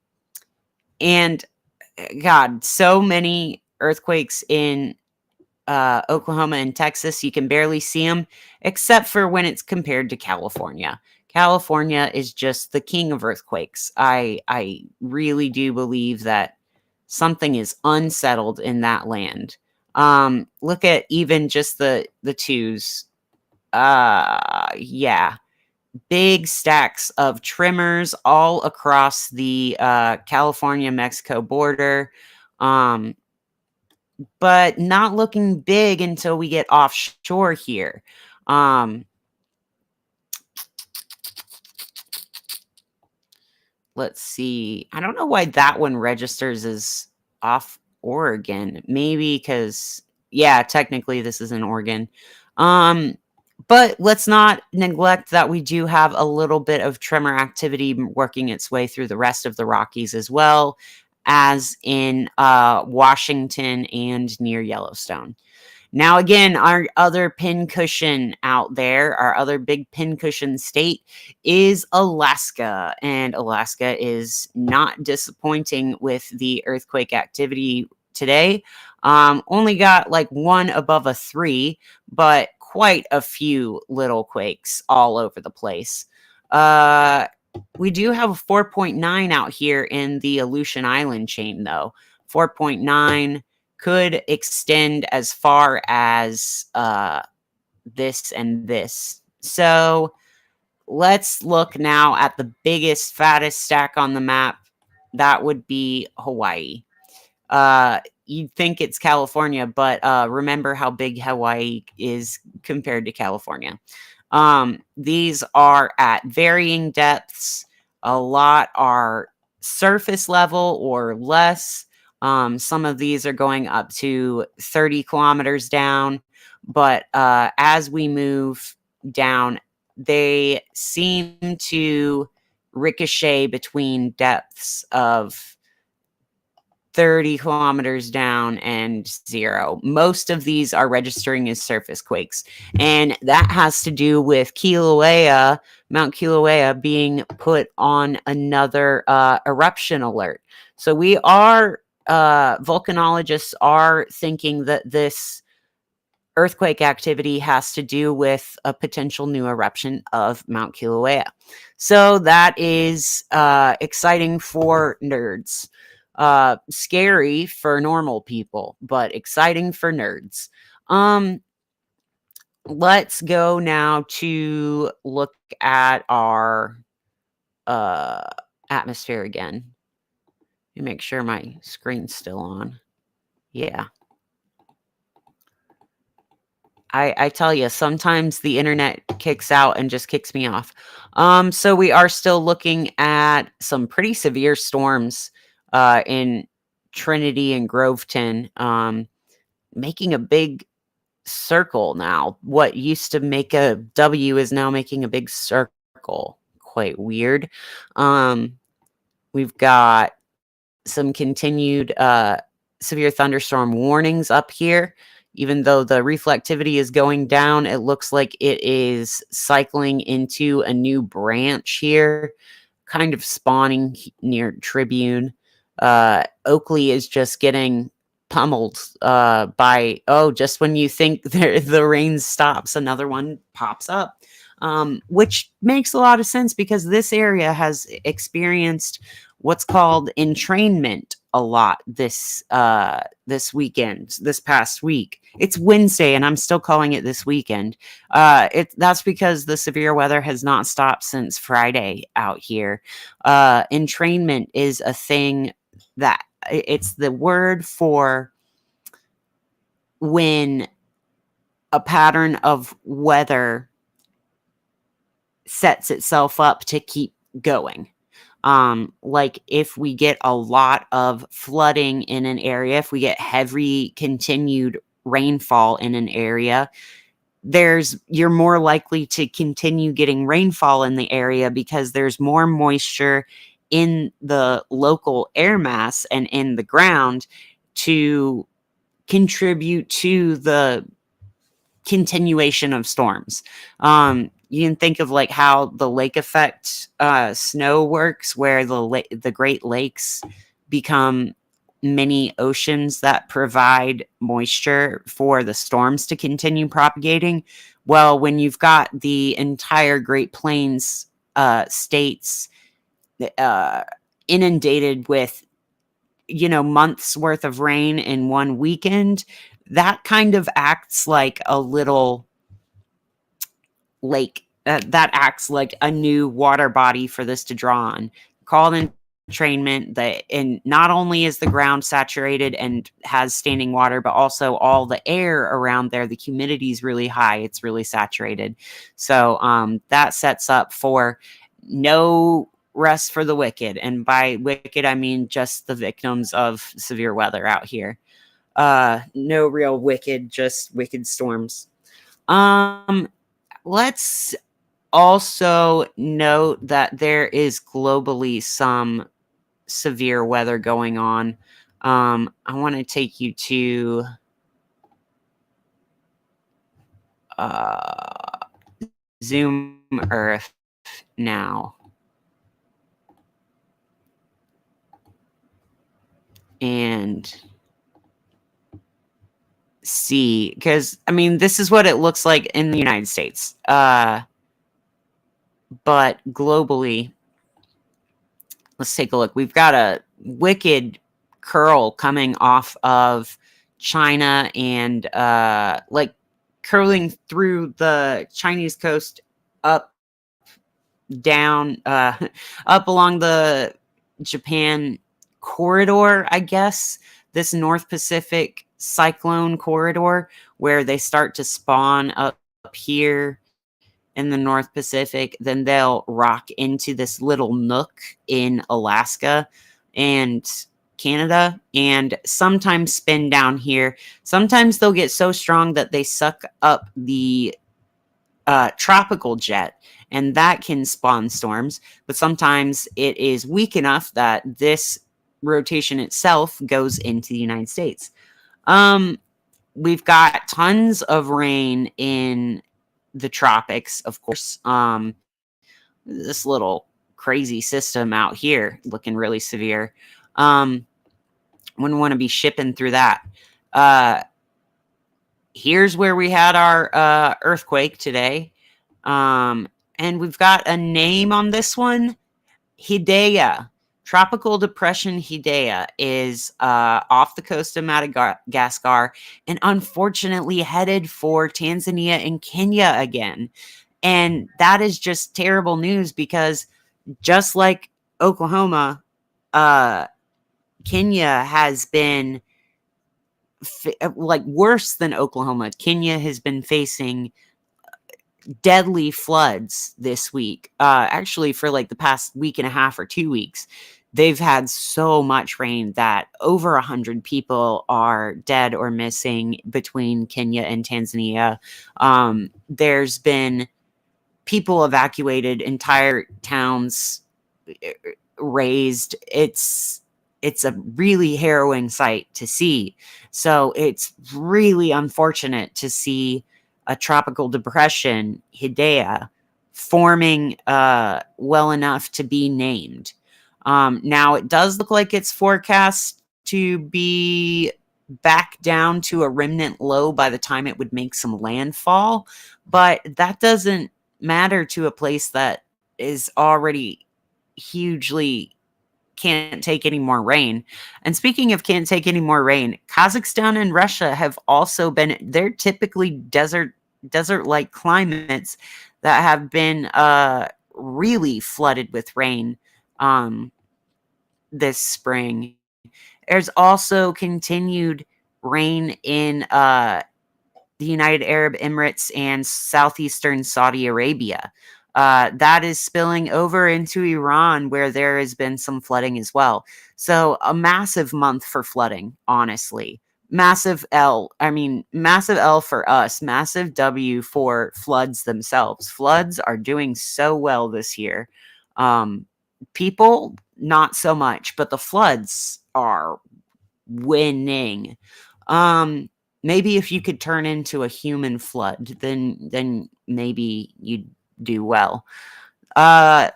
God, so many earthquakes in Oklahoma and Texas. You can barely see them, except for when it's compared to California. California is just the king of earthquakes. I really do believe that something is unsettled in that land. Look at even just the twos. Yeah. Big stacks of tremors all across the California-Mexico border. But not looking big until we get offshore here. Let's see. I don't know why that one registers as off Oregon. Maybe because, yeah, technically this is in Oregon. But let's not neglect that we do have a little bit of tremor activity working its way through the rest of the Rockies as well, as in Washington and near Yellowstone. Now, again, our other pincushion out there, our other big pincushion state is Alaska. And Alaska is not disappointing with the earthquake activity today. Only got like one above a 3, but quite a few little quakes all over the place. We do have a 4.9 out here in the Aleutian Island chain, though. 4.9 could extend as far as this and this. So let's look now at the biggest, fattest stack on the map. That would be Hawaii. You'd think it's California, but remember how big Hawaii is compared to California. These are at varying depths. A lot are surface level or less. Some of these are going up to 30 kilometers down. But as we move down, they seem to ricochet between depths of 30 kilometers down and 0. Most of these are registering as surface quakes. And that has to do with Mount Kilauea being put on another eruption alert. So volcanologists are thinking that this earthquake activity has to do with a potential new eruption of Mount Kilauea. So that is exciting for nerds. Scary for normal people, but exciting for nerds. Let's go now to look at our atmosphere again. Let me make sure my screen's still on. Yeah. I tell you, sometimes the internet kicks out and just kicks me off. So we are still looking at some pretty severe storms in Trinity and Groveton, making a big circle now. What used to make a W is now making a big circle. Quite weird. We've got some continued severe thunderstorm warnings up here. Even though the reflectivity is going down, it looks like it is cycling into a new branch here, kind of spawning near Tribune. Oakley is just getting pummeled by, just when you think the rain stops, another one pops up, which makes a lot of sense because this area has experienced what's called entrainment a lot this weekend, this past week. It's Wednesday and I'm still calling it this weekend. That's because the severe weather has not stopped since Friday out here. Entrainment is a thing that it's the word for when a pattern of weather sets itself up to keep going. Like if we get a lot of flooding in an area, if we get heavy continued rainfall in an area, you're more likely to continue getting rainfall in the area because there's more moisture in the local air mass and in the ground to contribute to the continuation of storms. You can think of like how the lake effect snow works, where the Great Lakes become mini oceans that provide moisture for the storms to continue propagating. Well, when you've got the entire Great Plains states inundated with months worth of rain in one weekend, that kind of acts like a little lake that acts like a new water body for this to draw on. Called entrainment. And not only is the ground saturated and has standing water, but also all the air around there, the humidity is really high. It's really saturated. So that sets up for no rest for the wicked. And by wicked, I mean just the victims of severe weather out here. No real wicked, just wicked storms. Let's also note that there is globally some severe weather going on. I want to take you to Zoom Earth now. And see, because this is what it looks like in the United States. But globally, let's take a look. We've got a wicked curl coming off of China and like curling through the Chinese coast up, down, up along the Japan corridor, I guess, this North Pacific cyclone corridor where they start to spawn up here in the North Pacific. Then they'll rock into this little nook in Alaska and Canada, and sometimes spin down here. Sometimes they'll get so strong that they suck up the tropical jet, and that can spawn storms. But sometimes it is weak enough that this rotation itself goes into the United States. We've got tons of rain in the tropics, of course. This little crazy system out here looking really severe. Wouldn't want to be shipping through that. Here's where we had our earthquake today. And we've got a name on this one. Hidea. Tropical Depression Hidea is off the coast of Madagascar and unfortunately headed for Tanzania and Kenya again. And that is just terrible news because just like Oklahoma, Kenya has been like worse than Oklahoma. Kenya has been facing deadly floods this week. Actually, for like the past week and a half or 2 weeks, they've had so much rain that over 100 people are dead or missing between Kenya and Tanzania. There's been people evacuated, entire towns razed. It's a really harrowing sight to see. So it's really unfortunate to see a tropical depression, Hidea, forming well enough to be named. Now, it does look like it's forecast to be back down to a remnant low by the time it would make some landfall, but that doesn't matter to a place that is already hugely can't take any more rain. And speaking of can't take any more rain, Kazakhstan and Russia have also been, they're typically desert-like climates that have been really flooded with rain this spring. There's also continued rain in the United Arab Emirates and southeastern Saudi Arabia. That is spilling over into Iran, where there has been some flooding as well. So a massive month for flooding, honestly. Massive L for us, massive W for floods themselves. Floods are doing so well this year. People, not so much, but the floods are winning. Maybe if you could turn into a human flood, then maybe you'd do well. We're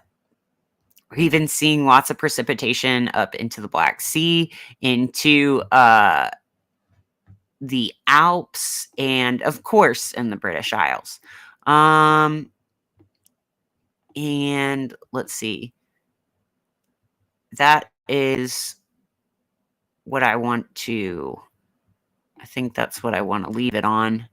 even seeing lots of precipitation up into the Black Sea, into the Alps, and of course in the British Isles. And let's see. That is what I think that's what I want to leave it on.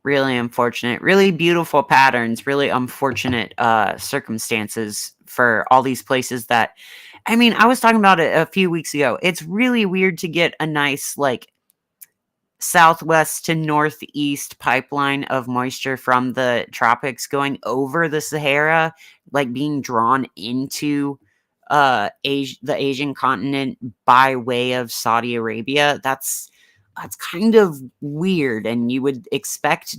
Really unfortunate, really beautiful patterns, really unfortunate circumstances for all these places that, I mean, I was talking about it a few weeks ago. It's really weird to get a nice, like, southwest to northeast pipeline of moisture from the tropics going over the Sahara, like being drawn into the Asian continent by way of Saudi Arabia. That's kind of weird, and you would expect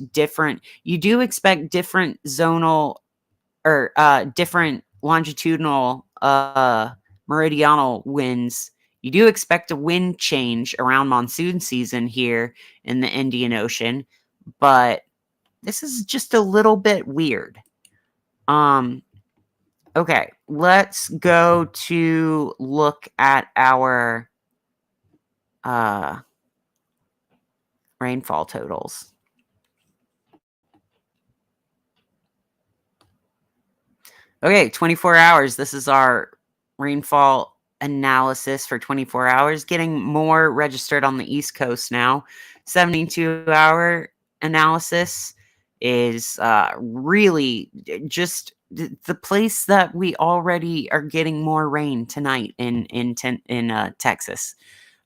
you do expect different zonal or different longitudinal meridional winds. You do expect a wind change around monsoon season here in the Indian Ocean, but this is just a little bit weird. Okay, let's go to look at our rainfall totals. Okay, 24 hours. This is our rainfall analysis for 24 hours, getting more registered on the East Coast now. 72-hour analysis is really just the place that we already are getting more rain tonight in Texas.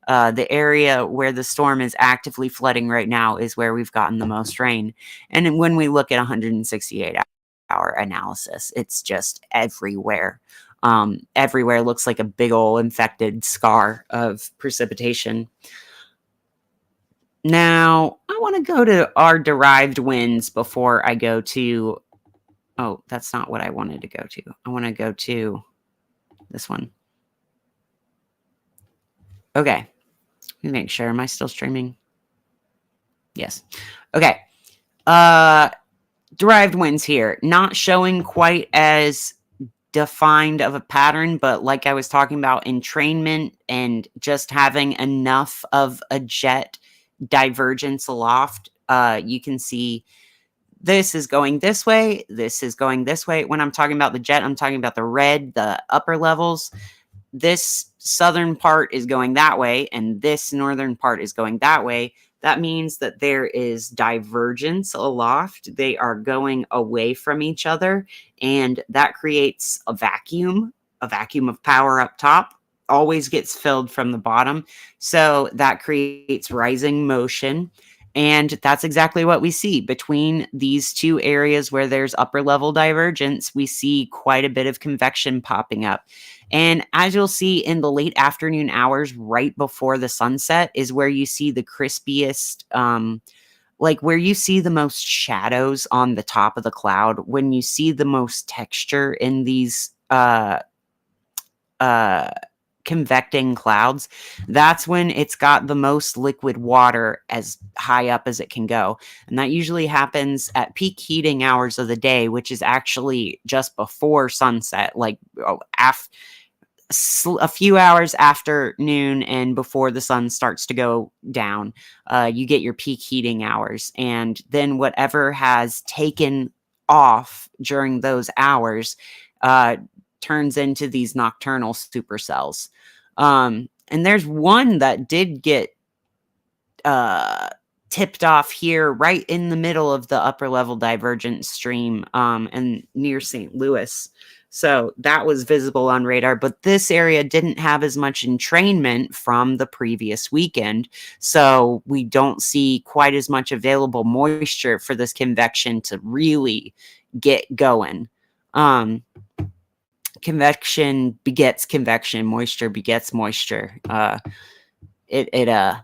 The area where the storm is actively flooding right now is where we've gotten the most rain. And when we look at 168-hour analysis, it's just everywhere. Everywhere looks like a big old infected scar of precipitation. Now, I want to go to our derived winds before I go to... Oh, that's not what I wanted to go to. I want to go to this one. Okay. Let me make sure. Am I still streaming? Yes. Okay. Derived winds here. Not showing quite as defined of a pattern, but like I was talking about, entrainment and just having enough of a jet divergence aloft, you can see this is going this way, this is going this way. When I'm talking about the jet, I'm talking about the red, the upper levels. This southern part is going that way, and this northern part is going that way. That means that there is divergence aloft. They are going away from each other, and that creates a vacuum of power up top. Always gets filled from the bottom. So that creates rising motion. And that's exactly what we see between these two areas where there's upper level divergence. We see quite a bit of convection popping up. And as you'll see in the late afternoon hours, right before the sunset, is where you see the crispiest, like where you see the most shadows on the top of the cloud, when you see the most texture in these convecting clouds. That's when it's got the most liquid water as high up as it can go. And that usually happens at peak heating hours of the day, which is actually just before sunset, like a few hours after noon and before the sun starts to go down. You get your peak heating hours, and then whatever has taken off during those hours turns into these nocturnal supercells. And there's one that did get tipped off here right in the middle of the upper level divergent stream and near St. Louis. So that was visible on radar, but this area didn't have as much entrainment from the previous weekend. So we don't see quite as much available moisture for this convection to really get going. Convection begets convection, moisture begets moisture. It's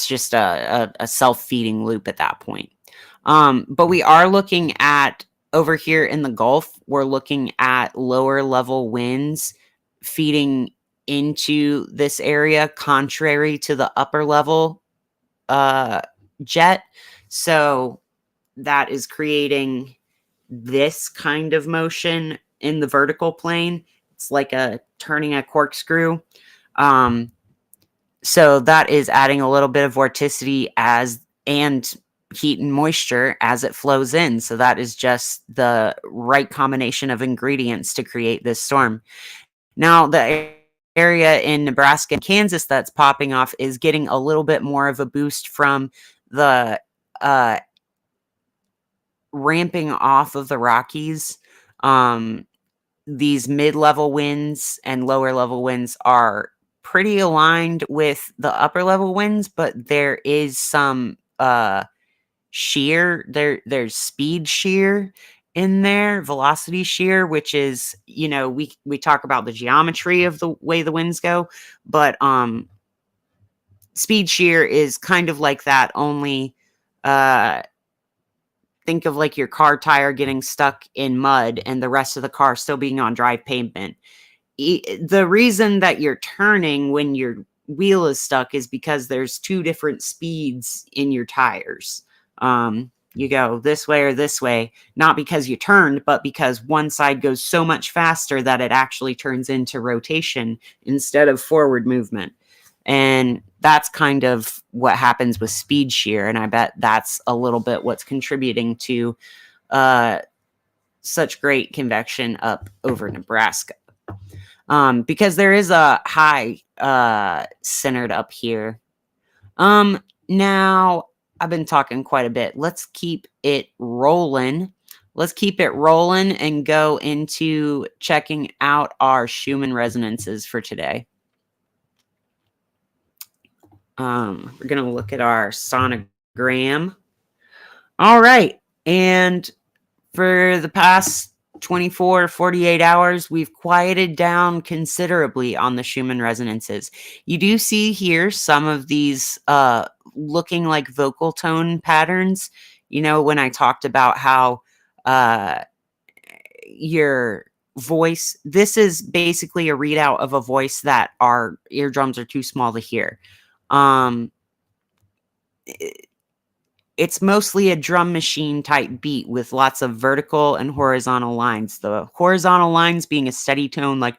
just a self-feeding loop at that point. But we are looking at, over here in the Gulf, we're looking at lower level winds feeding into this area, contrary to the upper level jet. So that is creating this kind of motion in the vertical plane. It's like turning a corkscrew. So that is adding a little bit of vorticity and heat and moisture as it flows in. So that is just the right combination of ingredients to create this storm. Now, the area in Nebraska and Kansas that's popping off is getting a little bit more of a boost from the ramping off of the Rockies. These mid-level winds and lower level winds are pretty aligned with the upper level winds, but there is some shear. There's speed shear in there, velocity shear, which is, we talk about the geometry of the way the winds go, but speed shear is kind of like that, only think of like your car tire getting stuck in mud and the rest of the car still being on dry pavement. The reason that you're turning when your wheel is stuck is because there's two different speeds in your tires. You go this way or this way, not because you turned, but because one side goes so much faster that it actually turns into rotation instead of forward movement. And that's kind of what happens with speed shear. And I bet that's a little bit what's contributing to such great convection up over Nebraska. because there is a high centered up here. Now I've been talking quite a bit. Let's keep it rolling. Let's keep it rolling and go into checking out our Schumann resonances for today. We're going to look at our sonogram. All right. And for the past 24, 48 hours, we've quieted down considerably on the Schumann resonances. You do see here some of these looking like vocal tone patterns. You know, when I talked about how your voice, this is basically a readout of a voice that our eardrums are too small to hear. It's mostly a drum machine type beat with lots of vertical and horizontal lines. The horizontal lines being a steady tone like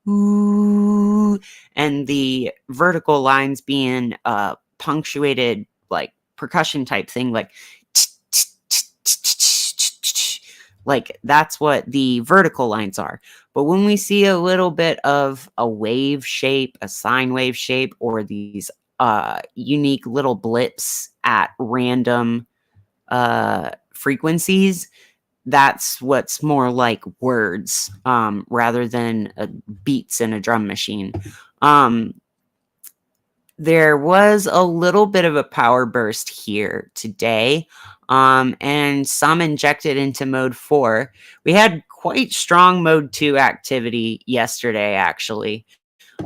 ooh, and the vertical lines being punctuated like percussion type thing like like that's what the vertical lines are. But when we see a little bit of a wave shape, a sine wave shape, or these unique little blips at random frequencies, that's what's more like words rather than beats in a drum machine. There was a little bit of a power burst here today, and some injected into mode 4. We had quite strong mode 2 activity yesterday, actually.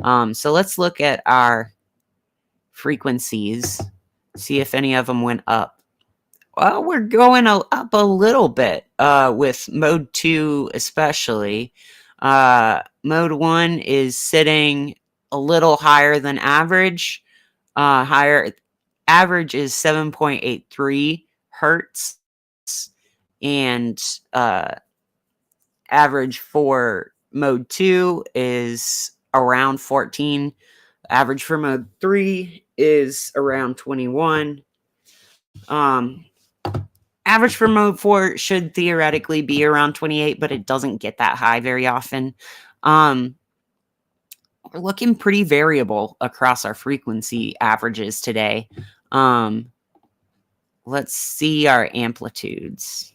So let's look at our frequencies, see if any of them went up. Well, we're going up a little bit with mode 2 especially. Mode 1 is sitting a little higher than average. Higher average is 7.83 hertz, and average for mode 2 is around 14. Average for mode 3 is around 21. Average for mode 4 should theoretically be around 28, but it doesn't get that high very often. We're looking pretty variable across our frequency averages today. Let's see our amplitudes.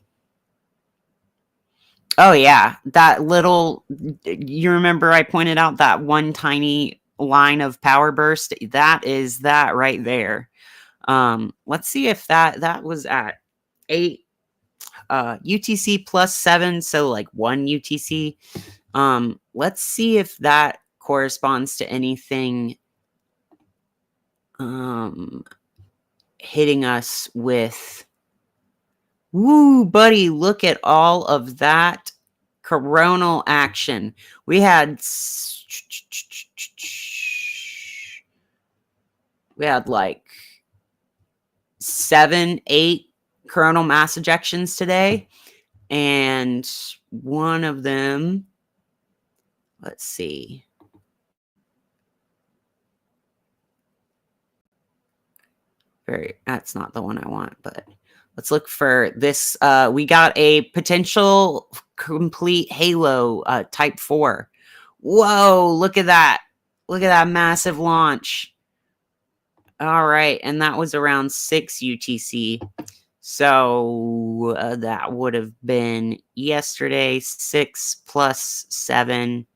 Oh, yeah. That little, you remember I pointed out that one tiny line of power burst? That is that right there. Let's see if that was at 8 UTC plus 7, so like 1 UTC. Let's see if that corresponds to anything hitting us with, woo, buddy, look at all of that coronal action. We had like 7, 8 coronal mass ejections today, and one of them, let's see, that's not the one I want, but let's look for this. We got a potential complete halo type 4. Whoa, look at that. Look at that massive launch. All right, and that was around 6 UTC. So that would have been yesterday, 6 plus 7.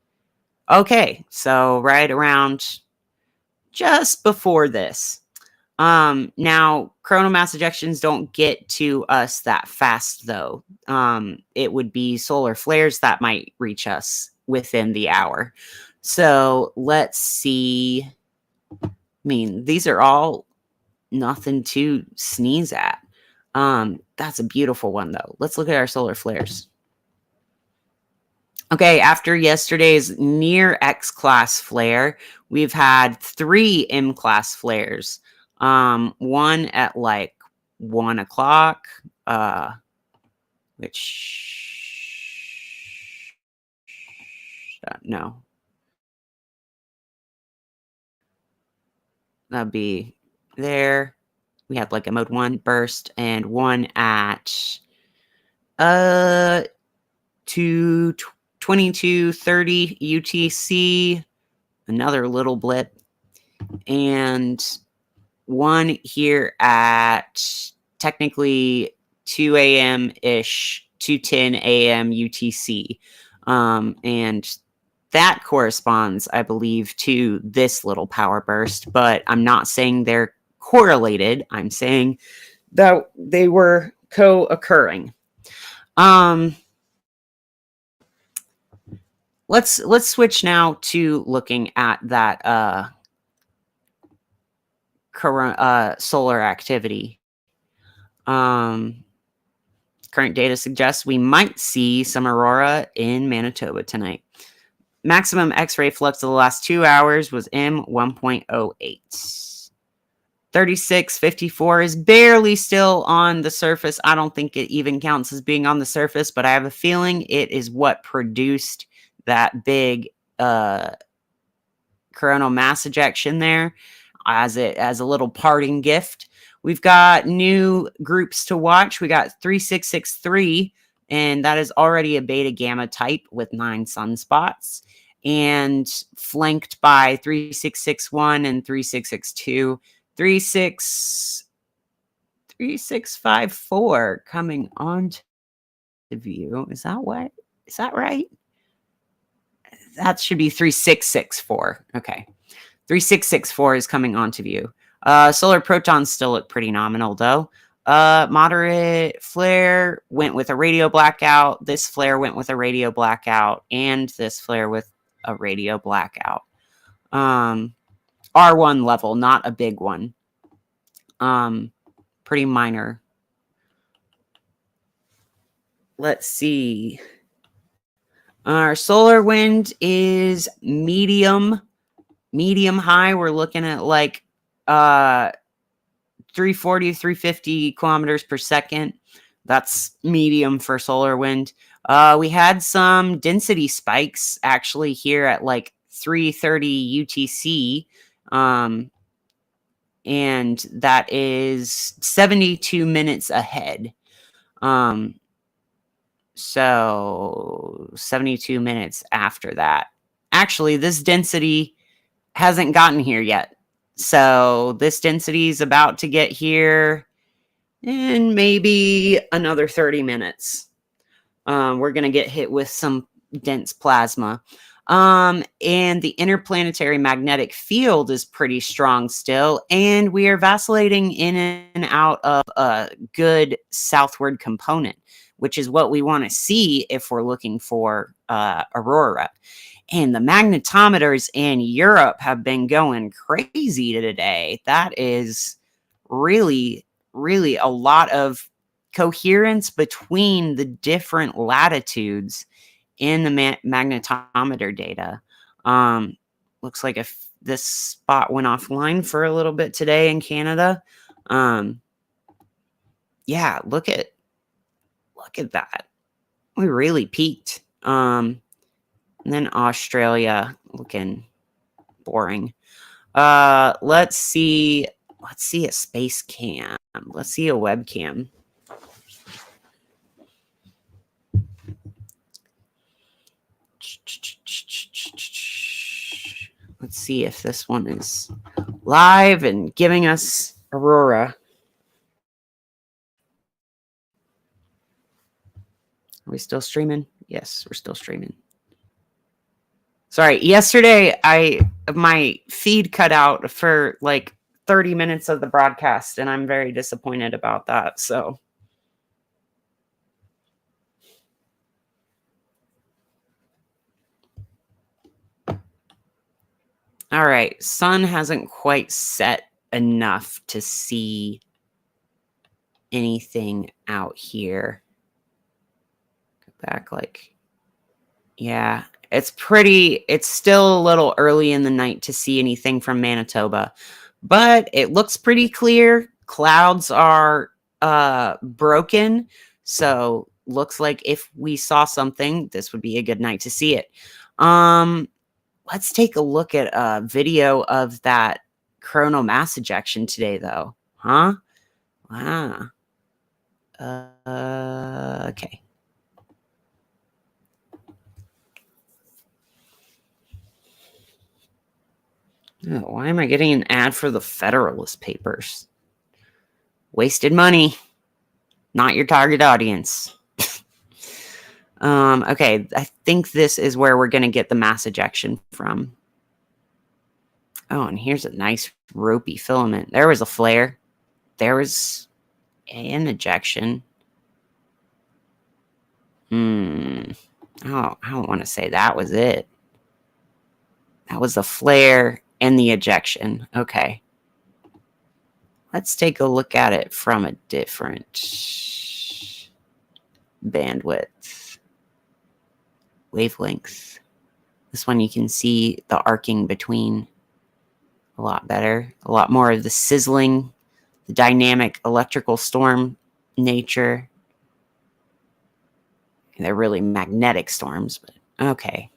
Okay, so right around just before this. Now, coronal mass ejections don't get to us that fast, though. It would be solar flares that might reach us within the hour. So let's see. I mean, these are all nothing to sneeze at. That's a beautiful one, though. Let's look at our solar flares. Okay, after yesterday's near X-class flare, we've had 3 M-class flares. One at like 1 o'clock, which no, that'd be there. We had like a mode 1 burst and one at 2:20 22:30 UTC, another little blip, and one here at technically 2 a.m. ish, 2:10 a.m. UTC. And that corresponds, I believe, to this little power burst, but I'm not saying they're correlated. I'm saying that they were co-occurring. Let's switch now to looking at that solar activity. Current data suggests we might see some aurora in Manitoba tonight. Maximum X-ray flux of the last 2 hours was M1.08. 3654 is barely still on the surface. I don't think it even counts as being on the surface, but I have a feeling it is what produced that big coronal mass ejection there as a little parting gift. We've got new groups to watch. We got 3663, and that is already a beta gamma type with 9 sunspots, and flanked by 3661 and 3662. 3654 coming on to view. Is that what? Is that right? That should be 3664. Okay. 3664 is coming onto view. Solar protons still look pretty nominal, though. Moderate flare went with a radio blackout. This flare went with a radio blackout. And this flare with a radio blackout. R1 level, not a big one. Pretty minor. Let's see. Our solar wind is medium high. We're looking at like 340 to 350 kilometers per second. That's medium for solar wind. We had some density spikes actually here at like 3:30 UTC. And that is 72 minutes ahead. So 72 minutes after that. Actually, this density hasn't gotten here yet. So this density is about to get here in maybe another 30 minutes. We're going to get hit with some dense plasma. And the interplanetary magnetic field is pretty strong still, and we are vacillating in and out of a good southward component, which is what we want to see if we're looking for aurora. And the magnetometers in Europe have been going crazy today. That is really, really a lot of coherence between the different latitudes in the magnetometer data. Looks like if this spot went offline for a little bit today in Canada. Yeah, look at that. We really peaked. And then Australia looking boring. Let's see a space cam. Let's see a webcam. Let's see if this one is live and giving us aurora. Are we still streaming? Yes, we're still streaming. Sorry, yesterday my feed cut out for like 30 minutes of the broadcast, and I'm very disappointed about that. So all right, sun hasn't quite set enough to see anything out here. Go back, like, yeah, it's still a little early in the night to see anything from Manitoba, but it looks pretty clear. Clouds are broken, so looks like if we saw something, this would be a good night to see it. Let's take a look at a video of that coronal mass ejection today, though. Huh? Wow. Okay. Oh, why am I getting an ad for the Federalist Papers? Wasted money. Not your target audience. Okay, I think this is where we're going to get the mass ejection from. Oh, and here's a nice ropey filament. There was a flare. There was an ejection. Oh, I don't want to say that was it. That was the flare and the ejection. Okay. Let's take a look at it from a different bandwidth. Wavelength. This one you can see the arcing between a lot better. A lot more of the sizzling, the dynamic electrical storm nature. They're really magnetic storms, but okay.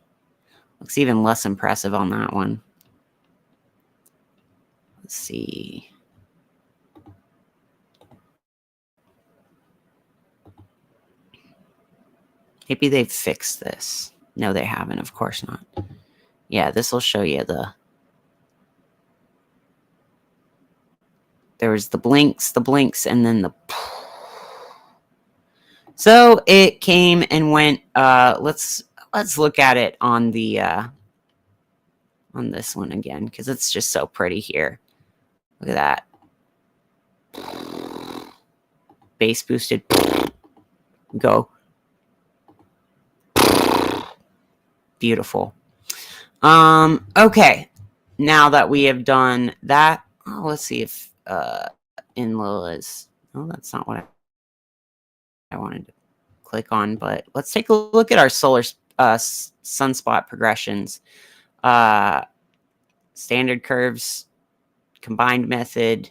Looks even less impressive on that one. Let's see. Maybe they've fixed this. No, they haven't. Of course not. Yeah, this will show you the... There was the blinks, and then the... So it came and went. Let's look at it on the on this one again, because it's just so pretty here. Look at that. Bass boosted. Go. Beautiful. Okay. Now that we have done that, let's see if Enlil is... Oh, that's not what I wanted to click on, but let's take a look at our solar sunspot progressions. Standard curves, combined method.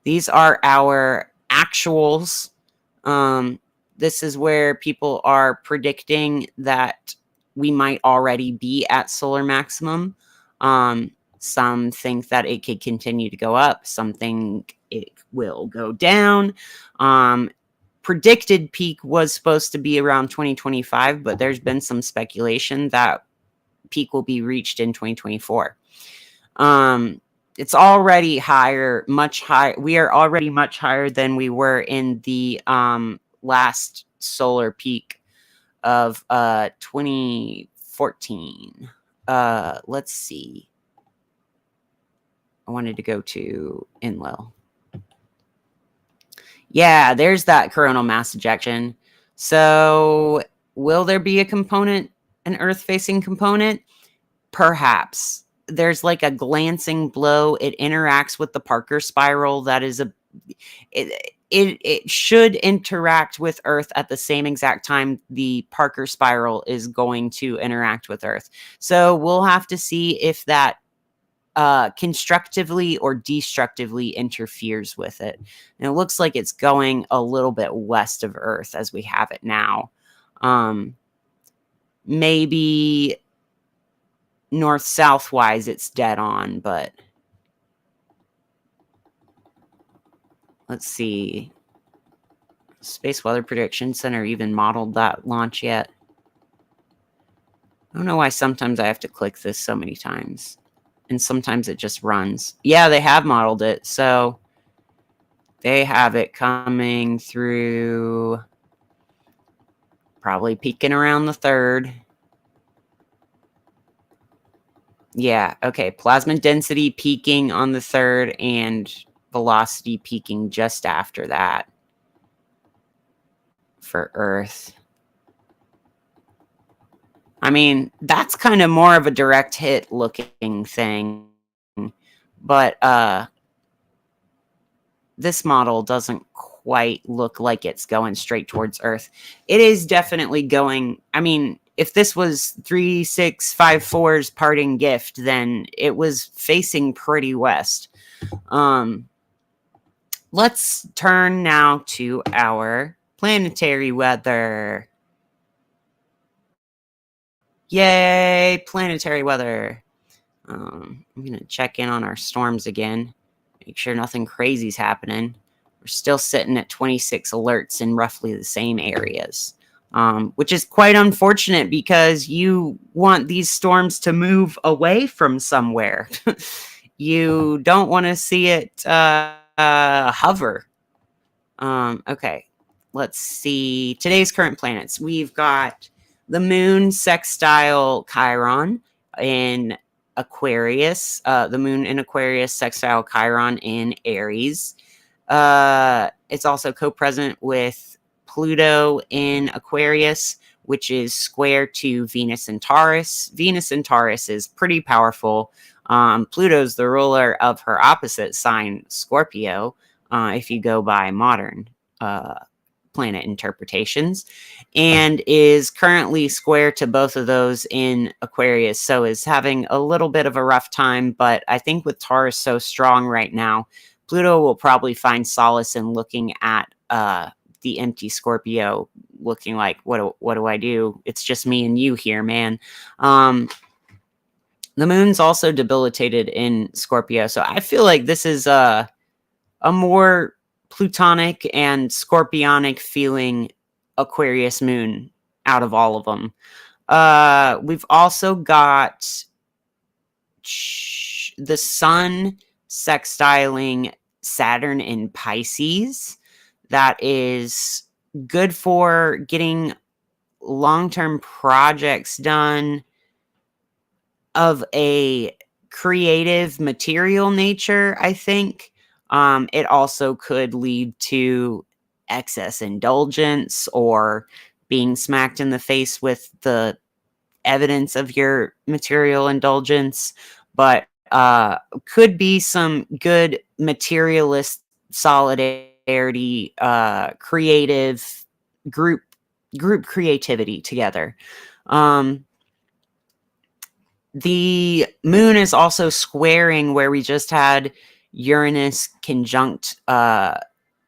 These are our actuals. This is where people are predicting that we might already be at solar maximum. Some think that it could continue to go up. Some think it will go down. Predicted peak was supposed to be around 2025, but there's been some speculation that peak will be reached in 2024. It's already higher, much higher. We are already much higher than we were in the last solar peak of 2014. Let's see. I wanted to go to Enlil. Yeah, there's that coronal mass ejection. So will there be a component, an Earth-facing component? Perhaps. There's like a glancing blow. It interacts with the Parker spiral. That is it should interact with Earth at the same exact time the Parker spiral is going to interact with Earth. So we'll have to see if that constructively or destructively interferes with it. And it looks like it's going a little bit west of Earth as we have it now. Maybe north-south wise it's dead on, but let's see. Space Weather Prediction Center even modeled that launch yet. I don't know why sometimes I have to click this so many times. And sometimes it just runs. Yeah, they have modeled it. So they have it coming through, probably peaking around the 3rd. Yeah, okay. Plasma density peaking on the 3rd and velocity peaking just after that for Earth. I mean, that's kind of more of a direct hit looking thing. But this model doesn't quite look like it's going straight towards Earth. It is definitely going... I mean, if this was 3654's parting gift, then it was facing pretty west. Let's turn now to our planetary weather. Yay, planetary weather. I'm going to check in on our storms again. Make sure nothing crazy's happening. We're still sitting at 26 alerts in roughly the same areas, which is quite unfortunate because you want these storms to move away from somewhere. You don't want to see it hover. Okay, let's see. Today's current planets. We've got the moon sextile Chiron in Aquarius. The moon in Aquarius sextile Chiron in Aries. It's also co-present with Pluto in Aquarius, which is square to Venus and Taurus. Venus and Taurus is pretty powerful. Pluto's the ruler of her opposite sign, Scorpio, if you go by modern planet interpretations, and is currently square to both of those in Aquarius, so is having a little bit of a rough time. But I think with Taurus so strong right now, Pluto will probably find solace in looking at the empty Scorpio, looking like, what do I do? It's just me and you here, man. The moon's also debilitated in Scorpio, so I feel like this is a more plutonic and scorpionic feeling Aquarius moon out of all of them. We've also got the sun sextiling Saturn in Pisces. That is good for getting long-term projects done of a creative material nature, I think. It also could lead to excess indulgence or being smacked in the face with the evidence of your material indulgence, but could be some good materialist solidarity, creative group creativity together. The moon is also squaring where we just had Uranus conjunct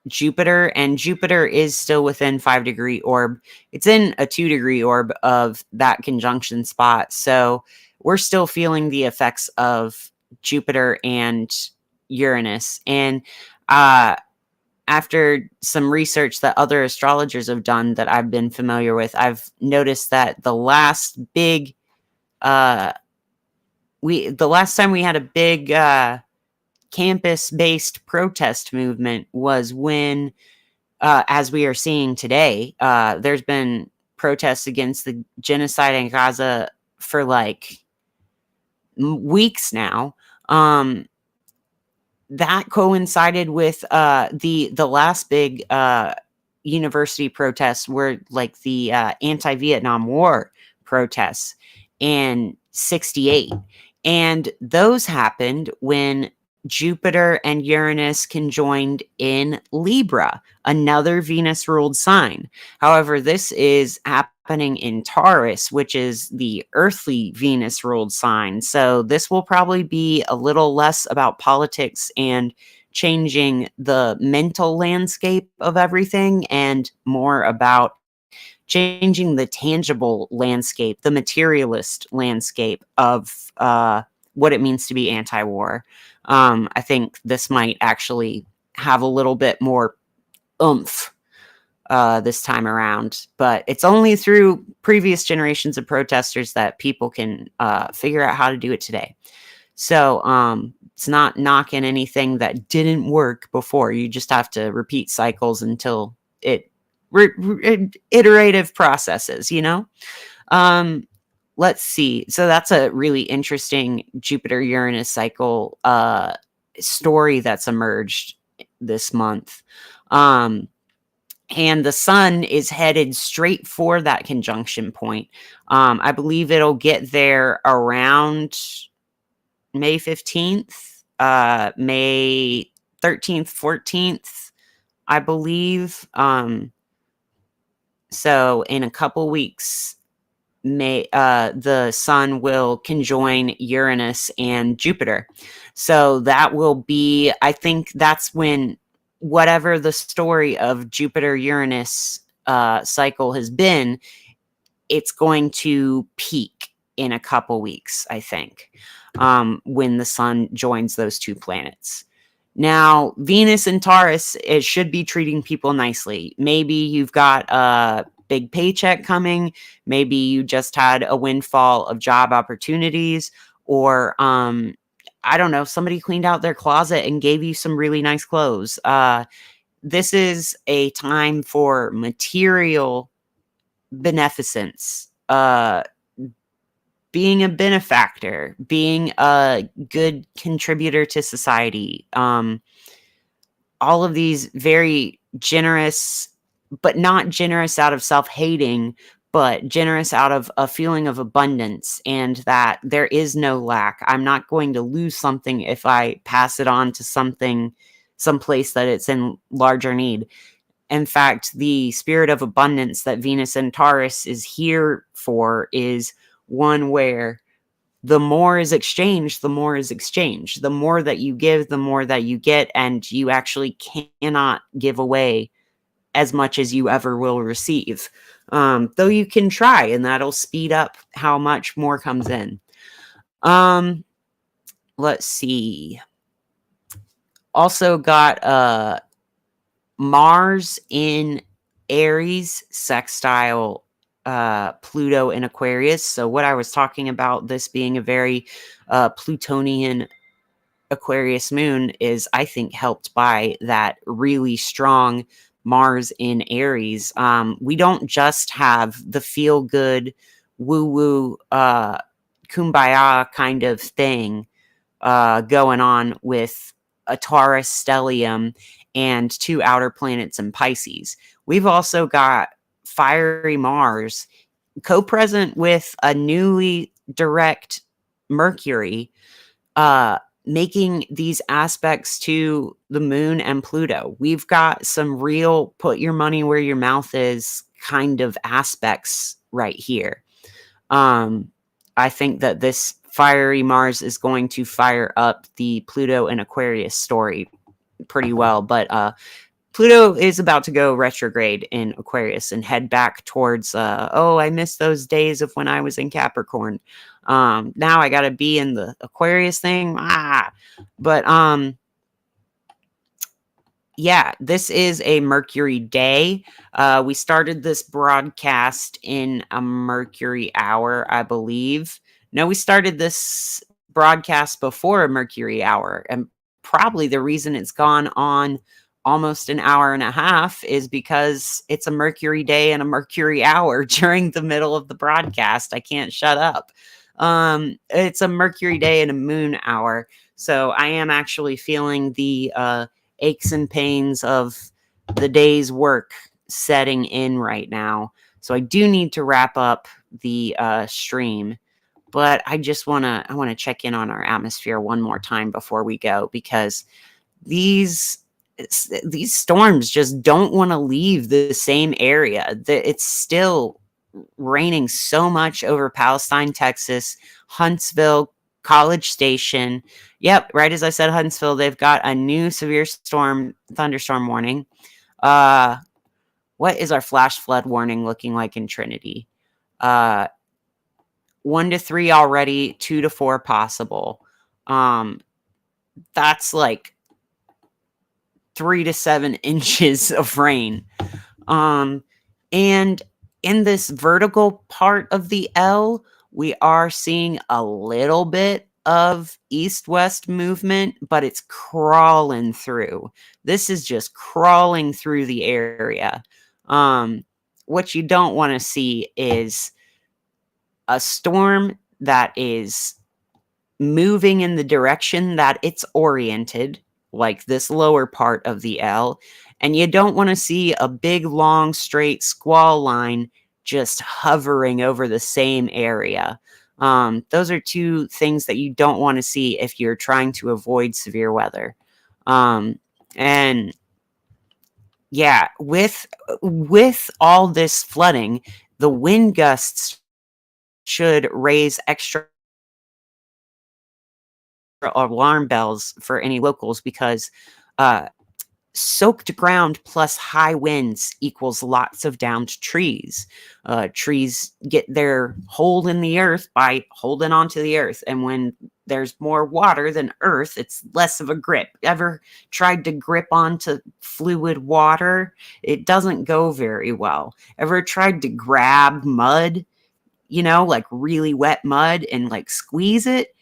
Jupiter, and Jupiter is still within 5-degree orb. It's in a 2-degree orb of that conjunction spot, so we're still feeling the effects of Jupiter and Uranus. And after some research that other astrologers have done that I've been familiar with, I've noticed that the last big the last time we had a big campus-based protest movement was when, as we are seeing today, there's been protests against the genocide in Gaza for like weeks now. That coincided with the last big university protests were like the anti-Vietnam War protests in '68. And those happened when Jupiter and Uranus conjoined in Libra, another Venus ruled sign. However, this is happening in Taurus, which is the earthly Venus ruled sign. So this will probably be a little less about politics and changing the mental landscape of everything and more about changing the tangible landscape, the materialist landscape of what it means to be anti-war. I think this might actually have a little bit more oomph this time around, but it's only through previous generations of protesters that people can figure out how to do it today. So it's not knocking anything that didn't work before. You just have to repeat cycles until it iterative processes, you know? Let's see. So that's a really interesting Jupiter-Uranus cycle story that's emerged this month. And the sun is headed straight for that conjunction point. I believe it'll get there around May 15th, May 13th, 14th, I believe. So in a couple weeks, the sun will conjoin Uranus and Jupiter. So that will be, I think that's when whatever the story of Jupiter-Uranus cycle has been, it's going to peak in a couple weeks, I think, when the sun joins those two planets. Now, Venus and Taurus, it should be treating people nicely. Maybe you've got a big paycheck coming. Maybe you just had a windfall of job opportunities. Or I don't know, somebody cleaned out their closet and gave you some really nice clothes. This is a time for material beneficence, being a benefactor, being a good contributor to society. All of these very generous, but not generous out of self-hating, but generous out of a feeling of abundance and that there is no lack. I'm not going to lose something if I pass it on to someplace that it's in larger need. In fact, the spirit of abundance that Venus and Taurus is here for is one where the more is exchanged, the more is exchanged. The more that you give, the more that you get, and you actually cannot give away as much as you ever will receive. Though you can try, and that'll speed up how much more comes in. Let's see. Also got Mars in Aries sextile Pluto in Aquarius. So what I was talking about, this being a very Plutonian Aquarius moon, is I think helped by that really strong Mars in Aries. We don't just have the feel good woo woo kumbaya kind of thing going on with a Taurus stellium and 2 outer planets in Pisces. We've also got fiery Mars co-present with a newly direct Mercury, making these aspects to the moon and Pluto. We've got some real put your money where your mouth is kind of aspects right here. I think that this fiery Mars is going to fire up the Pluto and Aquarius story pretty well, but Pluto is about to go retrograde in Aquarius and head back towards, I miss those days of when I was in Capricorn. Now I got to be in the Aquarius thing. But yeah, this is a Mercury day. We started this broadcast in a Mercury hour, I believe. No, we started this broadcast before a Mercury hour. And probably the reason it's gone on almost an hour and a half is because it's a Mercury day and a Mercury hour during the middle of the broadcast. I can't shut up. It's a Mercury day and a moon hour. So I am actually feeling the aches and pains of the day's work setting in right now. So I do need to wrap up the stream, but I just want to check in on our atmosphere one more time before we go, because these storms just don't want to leave the same area. It's still raining so much over Palestine, Texas, Huntsville, College Station. Yep, right as I said Huntsville, they've got a new severe thunderstorm warning. What is our flash flood warning looking like in Trinity? 1 to 3 already, 2 to 4 possible. That's like 3 to 7 inches of rain. And in this vertical part of the L, we are seeing a little bit of east-west movement, but it's crawling through. This is just crawling through the area. What you don't want to see is a storm that is moving in the direction that it's oriented, like this lower part of the L, and you don't want to see a big, long, straight squall line just hovering over the same area. Those are 2 things that you don't want to see if you're trying to avoid severe weather. And yeah, with all this flooding, the wind gusts should raise extra alarm bells for any locals, because soaked ground plus high winds equals lots of downed trees. Trees get their hold in the earth by holding onto the earth. And when there's more water than earth, it's less of a grip. Ever tried to grip onto fluid water? It doesn't go very well. Ever tried to grab mud, like really wet mud, and like squeeze it?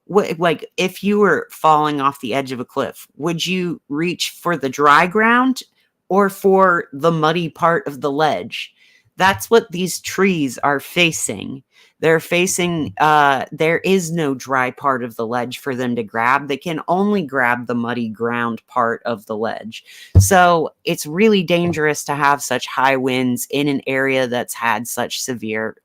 like if you were falling off the edge of a cliff, would you reach for the dry ground or for the muddy part of the ledge? That's what these trees are facing. They're facing, there is no dry part of the ledge for them to grab. They can only grab the muddy ground part of the ledge. So it's really dangerous to have such high winds in an area that's had such severe,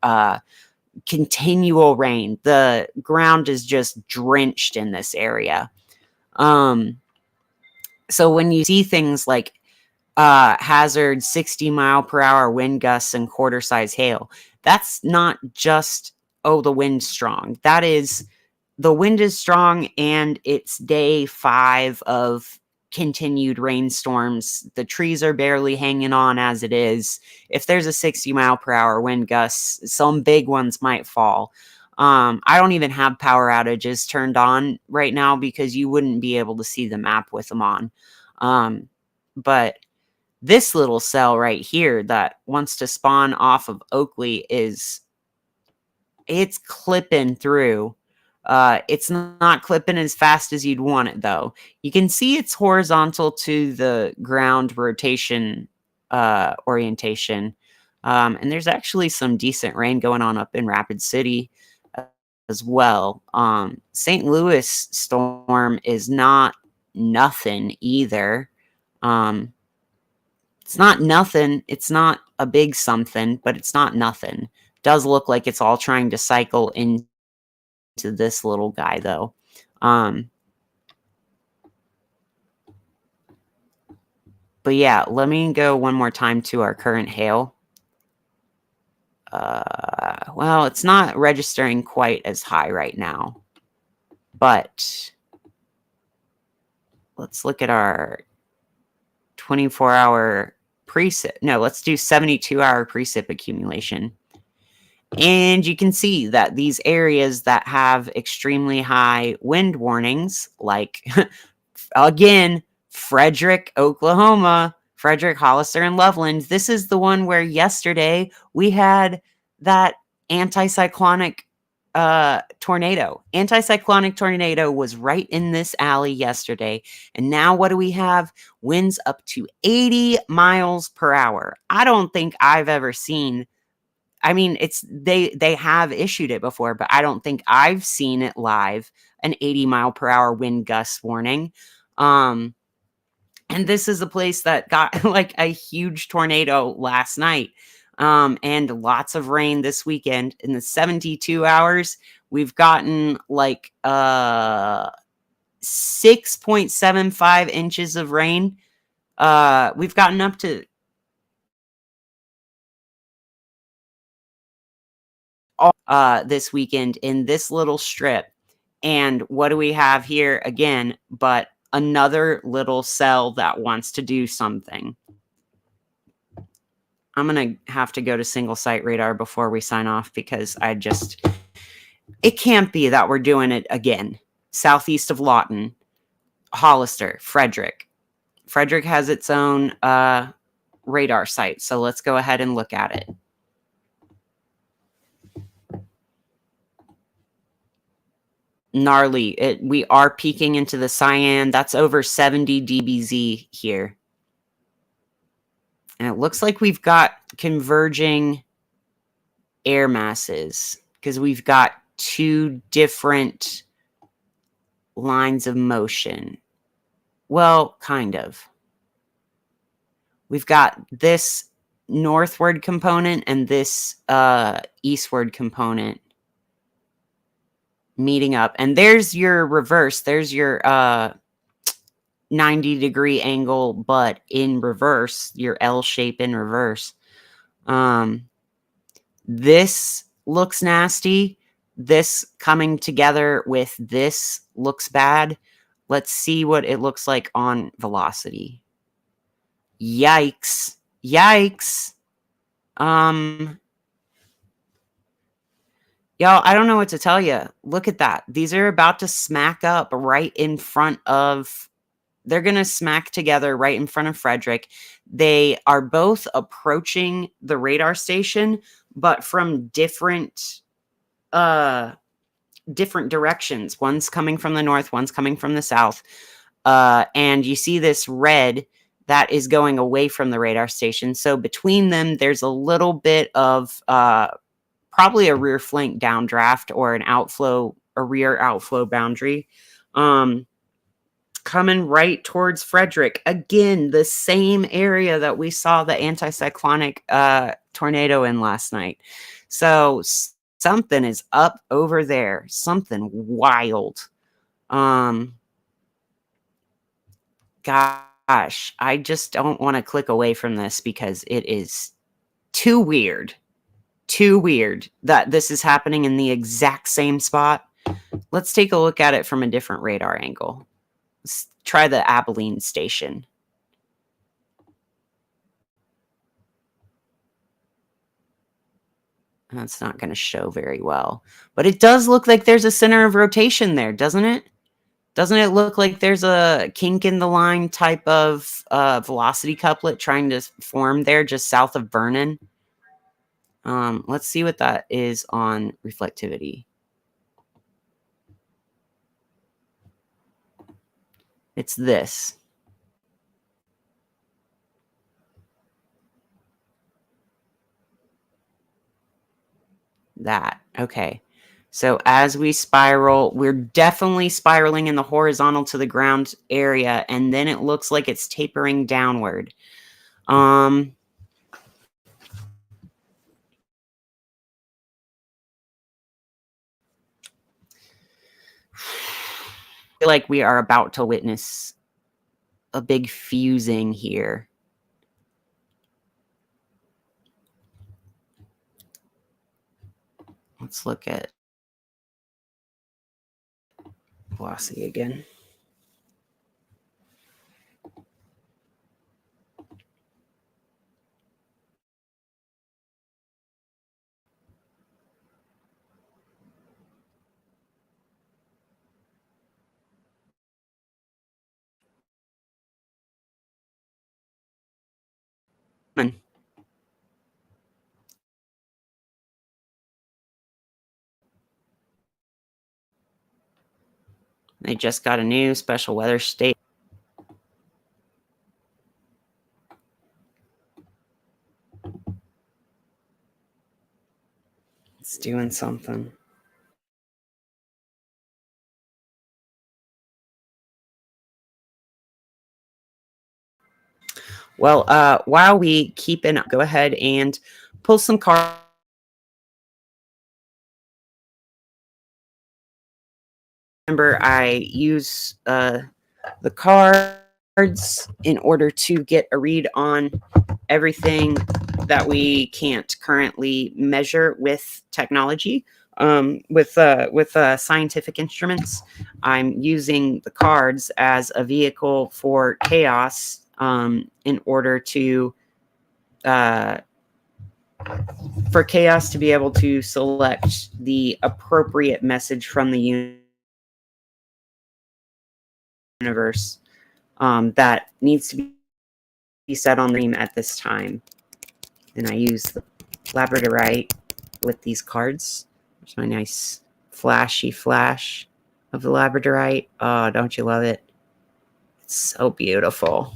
continual rain. The ground is just drenched in this area. So when you see things like hazard 60-mile-per-hour wind gusts and quarter-size hail, that's not just, oh, the wind's strong. That is, the wind is strong and it's day 5 of continued rainstorms. The trees are barely hanging on as it is. If there's a 60-mile-per-hour wind gust, some big ones might fall. I don't even have power outages turned on right now because you wouldn't be able to see the map with them on. But this little cell right here that wants to spawn off of Oakley it's clipping through. It's not clipping as fast as you'd want it, though. You can see it's horizontal to the ground rotation orientation. And there's actually some decent rain going on up in Rapid City as well. St. Louis storm is not nothing either. It's not nothing. It's not a big something, but it's not nothing. Does look like it's all trying to cycle into this little guy, though. But yeah, let me go one more time to our current hail. Well, it's not registering quite as high right now, but let's look at our 24-hour precip. No, let's do 72-hour precip accumulation. And you can see that these areas that have extremely high wind warnings, like, again, Frederick, Oklahoma, Frederick, Hollister, and Loveland. This is the one where yesterday we had that anticyclonic tornado. Anticyclonic tornado was right in this alley yesterday. And now what do we have? Winds up to 80 miles per hour. I don't think I've ever seen, I mean, they have issued it before, but I don't think I've seen it live, an 80-mile-per-hour wind gust warning. And this is a place that got like a huge tornado last night. And lots of rain this weekend. In the 72 hours, we've gotten like 6.75 inches of rain. We've gotten up to this weekend in this little strip. And what do we have here again but another little cell that wants to do something? I'm going to have to go to single site radar before we sign off because it can't be that we're doing it again. Southeast of Lawton, Hollister, Frederick. Frederick has its own radar site, so let's go ahead and look at it. Gnarly. We are peeking into the cyan. That's over 70 dBz here. And it looks like we've got converging air masses because we've got two different lines of motion. Well, kind of. We've got this northward component and this eastward component meeting up. And there's your reverse. There's your 90-degree angle, but in reverse, your L shape in reverse. This looks nasty. This coming together with this looks bad. Let's see what it looks like on velocity. Yikes. Yikes. Y'all, I don't know what to tell you. Look at that. These are about to smack up right in front of, they're going to smack together right in front of Frederick. They are both approaching the radar station, but from different different directions. One's coming from the north, one's coming from the south. And you see this red that is going away from the radar station. So between them, there's a little bit of probably a rear flank downdraft or a rear outflow boundary. Coming right towards Frederick. Again, the same area that we saw the anticyclonic tornado in last night. So something is up over there. Something wild. Gosh, I just don't want to click away from this because it is too weird. Too weird that this is happening in the exact same spot. Let's take a look at it from a different radar angle. Let's try the Abilene station. That's not going to show very well. But it does look like there's a center of rotation there, doesn't it? Doesn't it look like there's a kink in the line type of velocity couplet trying to form there just south of Vernon? Let's see what that is on reflectivity. It's this. That. Okay. So as we spiral, we're definitely spiraling in the horizontal to the ground area, and then it looks like it's tapering downward. Feel like we are about to witness a big fusing here. Let's look at velocity again. They just got a new special weather state. It's doing something. Well, while we keep in, go ahead and pull some cards. Remember, I use the cards in order to get a read on everything that we can't currently measure with technology. With scientific instruments, I'm using the cards as a vehicle for chaos in order to for chaos to be able to select the appropriate message from the universe that needs to be set on the stream at this time. And I use the labradorite with these cards. There's my nice flashy flash of the labradorite. Oh, don't you love it? It's so beautiful.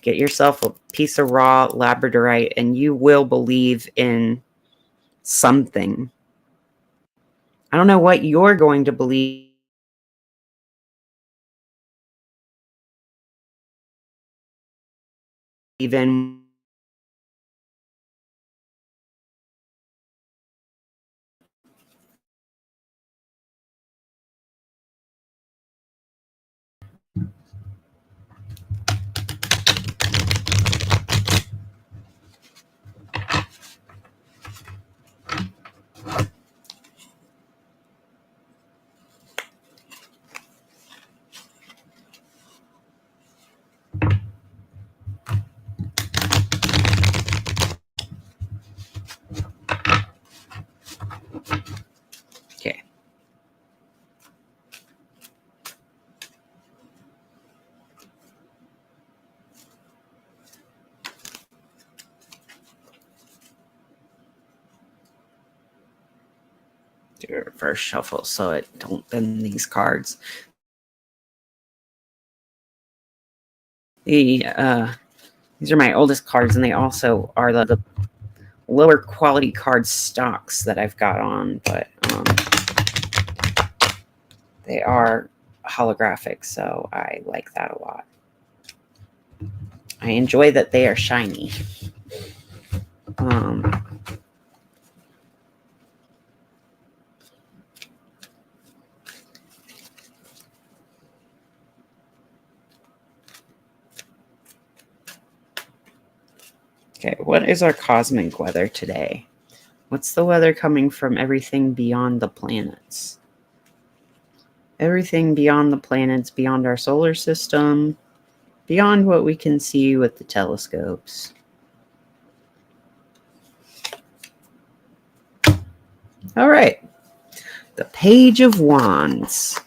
Get yourself a piece of raw labradorite and you will believe in something. I don't know what you're going to believe in. Do a reverse shuffle so it don't bend these cards. These are my oldest cards, and they also are the lower quality card stocks that I've got on, but they are holographic, so I like that a lot. I enjoy that they are shiny. Okay, what is our cosmic weather today? What's the weather coming from everything beyond the planets? Everything beyond the planets, beyond our solar system, beyond what we can see with the telescopes. All right. The Page of Wands.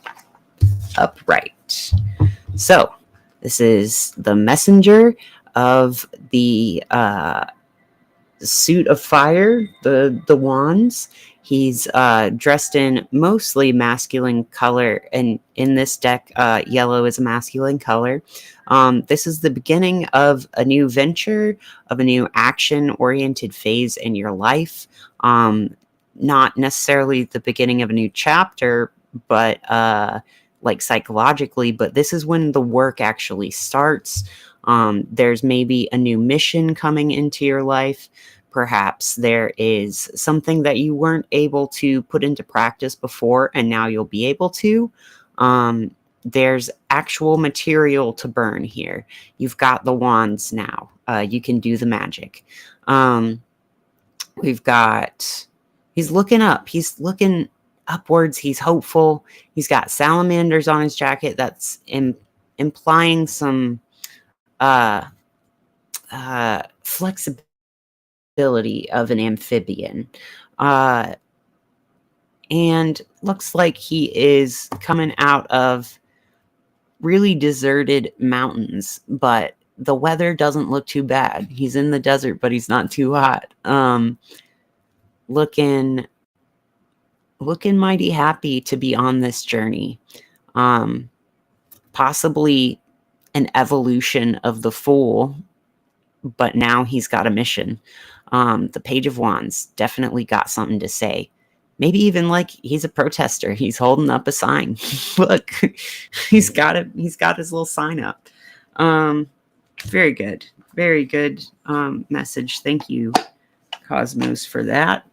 Upright. So, this is the messenger of the suit of fire, the wands. He's dressed in mostly masculine color, and in this deck, yellow is a masculine color. This is the beginning of a new venture, of a new action-oriented phase in your life. Not necessarily the beginning of a new chapter, but like psychologically, but this is when the work actually starts. There's maybe a new mission coming into your life. Perhaps there is something that you weren't able to put into practice before, and now you'll be able to. There's actual material to burn here. You've got the wands now. You can do the magic. We've got, he's looking up. He's looking upwards. He's hopeful. He's got salamanders on his jacket. That's implying some flexibility of an amphibian. And looks like he is coming out of really deserted mountains, but the weather doesn't look too bad. He's in the desert, but he's not too hot. Looking mighty happy to be on this journey. Possibly an evolution of the Fool, but now he's got a mission. The Page of Wands definitely got something to say. Maybe even like he's a protester. He's holding up a sign. Look, he's got his little sign up. Very good. Very good message. Thank you, Cosmos, for that.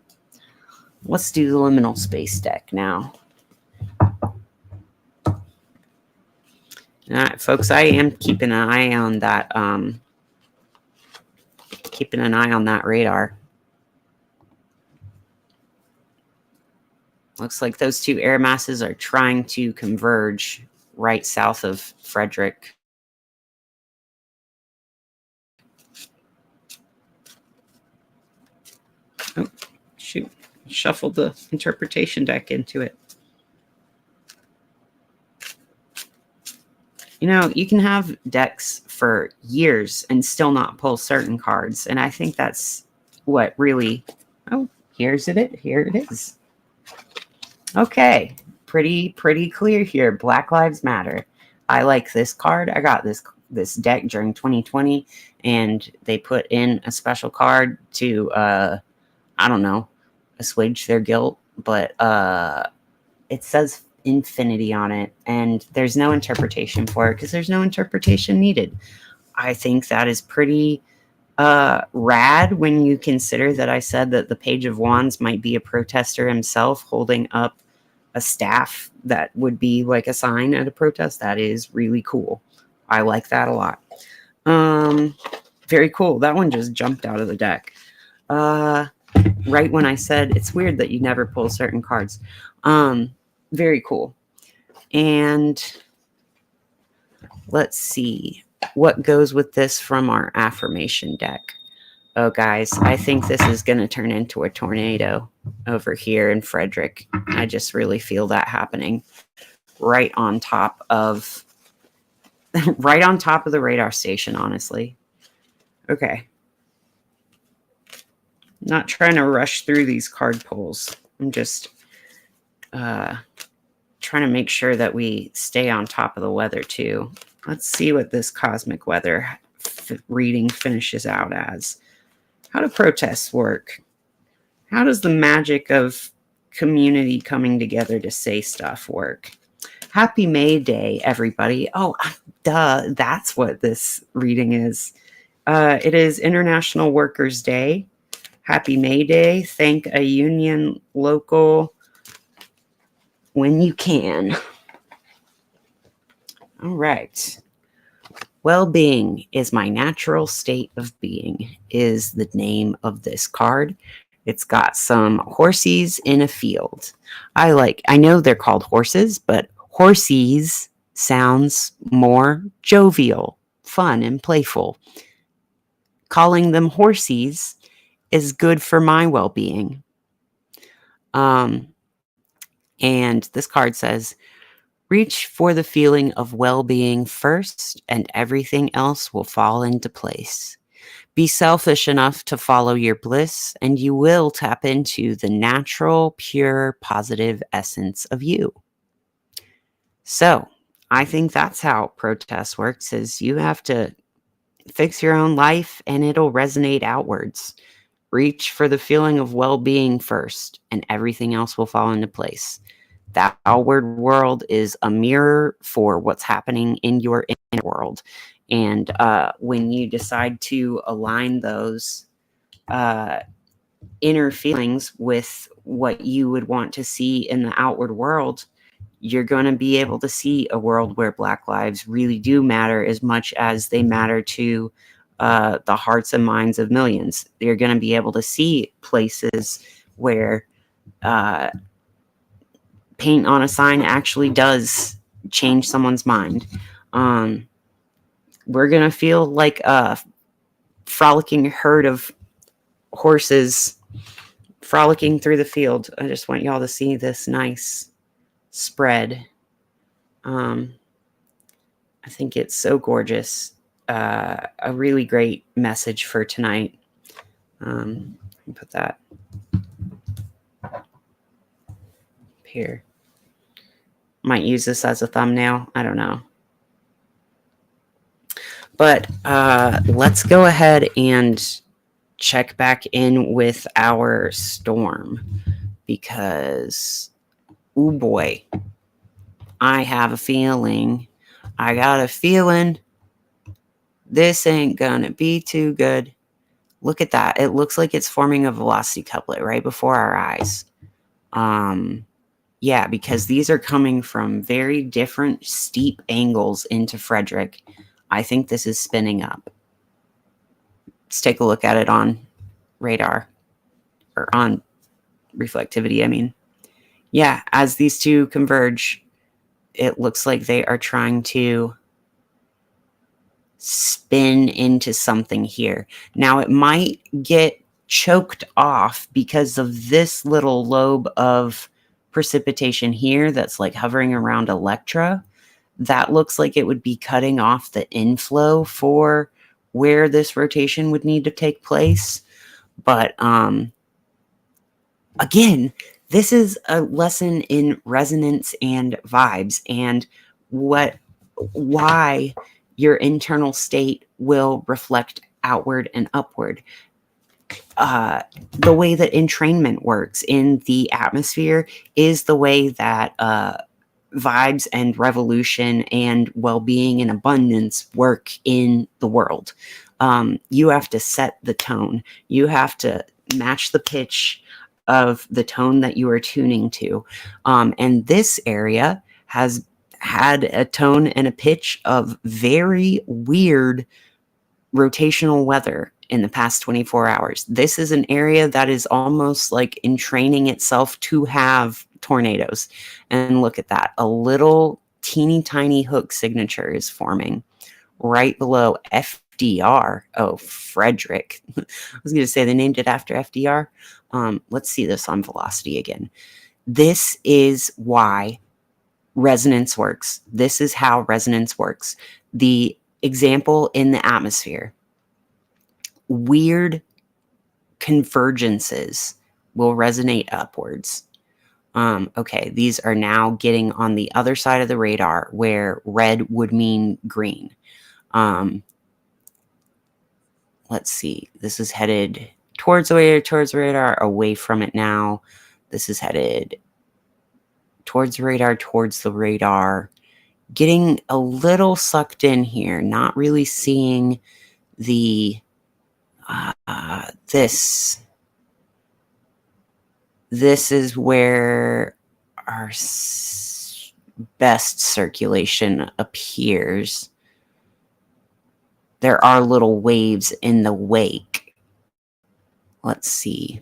Let's do the liminal space deck now. All right, folks, I am keeping an eye on that radar. Looks like those two air masses are trying to converge right south of Frederick. Oh, shoot. Shuffled the interpretation deck into it. You know, you can have decks for years and still not pull certain cards. And I think that's what really... Oh, here it is. Okay, pretty clear here. Black Lives Matter. I like this card. I got this deck during 2020, and they put in a special card to, I don't know, assuage their guilt. But it says infinity on it, and there's no interpretation for it because there's no interpretation needed. I think that is pretty rad when you consider that I said that the Page of Wands might be a protester himself holding up a staff that would be like a sign at a protest. That is really cool. I like that a lot. Very cool. That one just jumped out of the deck. Right when I said it's weird that you never pull certain cards. Very cool. And let's see what goes with this from our affirmation deck. Oh, guys, I think this is going to turn into a tornado over here in Frederick. I just really feel that happening right on top of the radar station, honestly. Okay. Not trying to rush through these card pulls. I'm just trying to make sure that we stay on top of the weather too. Let's see what this cosmic weather reading finishes out as. How do protests work? How does the magic of community coming together to say stuff work? Happy May Day, everybody. Oh, duh, that's what this reading is. It is International Workers' Day. Happy May Day. Thank a union local when you can. All right. Well-being is my natural state of being is the name of this card. It's got some horsies in a field. I know they're called horses, but horsies sounds more jovial, fun, and playful. Calling them horsies is good for my well-being. And this card says, reach for the feeling of well-being first, and everything else will fall into place. Be selfish enough to follow your bliss, and you will tap into the natural, pure, positive essence of you. So, I think that's how protest works, is you have to fix your own life, and it'll resonate outwards. Reach for the feeling of well-being first, and everything else will fall into place. That outward world is a mirror for what's happening in your inner world. And when you decide to align those inner feelings with what you would want to see in the outward world, you're going to be able to see a world where Black lives really do matter as much as they matter to the hearts and minds of millions. You're going to be able to see places where paint on a sign actually does change someone's mind. We're going to feel like a frolicking herd of horses frolicking through the field. I just want y'all to see this nice spread. I think it's so gorgeous. A really great message for tonight. Put that here. Might use this as a thumbnail. I don't know. But let's go ahead and check back in with our storm, because, oh boy, I have a feeling. I got a feeling this ain't gonna be too good. Look at that. It looks like it's forming a velocity couplet right before our eyes. Yeah, because these are coming from very different steep angles into Frederick. I think this is spinning up. Let's take a look at it on radar, or on reflectivity, I mean. Yeah, as these two converge, it looks like they are trying to spin into something here. Now, it might get choked off because of this little lobe of precipitation here that's like hovering around Electra. That looks like it would be cutting off the inflow for where this rotation would need to take place. But again, this is a lesson in resonance and vibes, and why your internal state will reflect outward and upward. The way that entrainment works in the atmosphere is the way that vibes and revolution and well-being and abundance work in the world. You have to set the tone. You have to match the pitch of the tone that you are tuning to. And this area has had a tone and a pitch of very weird rotational weather in the past 24 hours. This is an area that is almost like entraining itself to have tornadoes. And look at that. A little teeny tiny hook signature is forming right below FDR. Oh, Frederick. I was going to say they named it after FDR. Let's see this on velocity again. This is why resonance works. This is how resonance works. The example in the atmosphere. Weird convergences will resonate upwards. Okay, these are now getting on the other side of the radar where red would mean green. Let's see. This is headed towards the radar, away from it now. This is headed towards the radar. Getting a little sucked in here, not really seeing the this is where our best circulation appears. There are little waves in the wake. Let's see.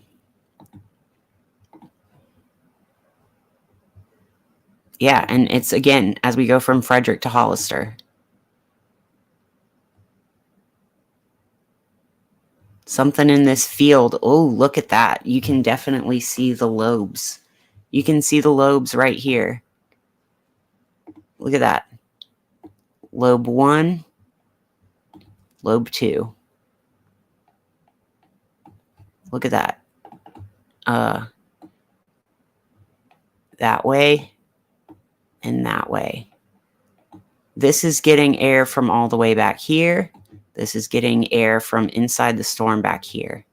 Yeah, and it's again as we go from Frederick to Hollister. Something in this field. Oh, look at that. You can definitely see the lobes. You can see the lobes right here. Look at that. Lobe 1, lobe 2. Look at that. That way and that way. This is getting air from all the way back here. This is getting air from inside the storm back here.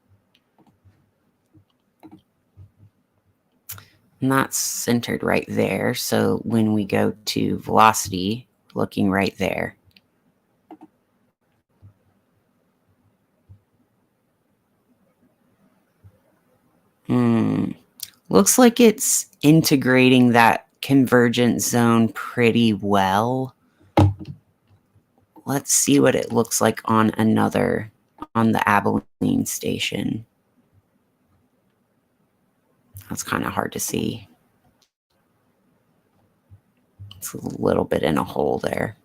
And that's centered right there. So when we go to velocity, looking right there. Looks like it's integrating that convergent zone pretty well. Let's see what it looks like on the Abilene station. That's kind of hard to see. It's a little bit in a hole there.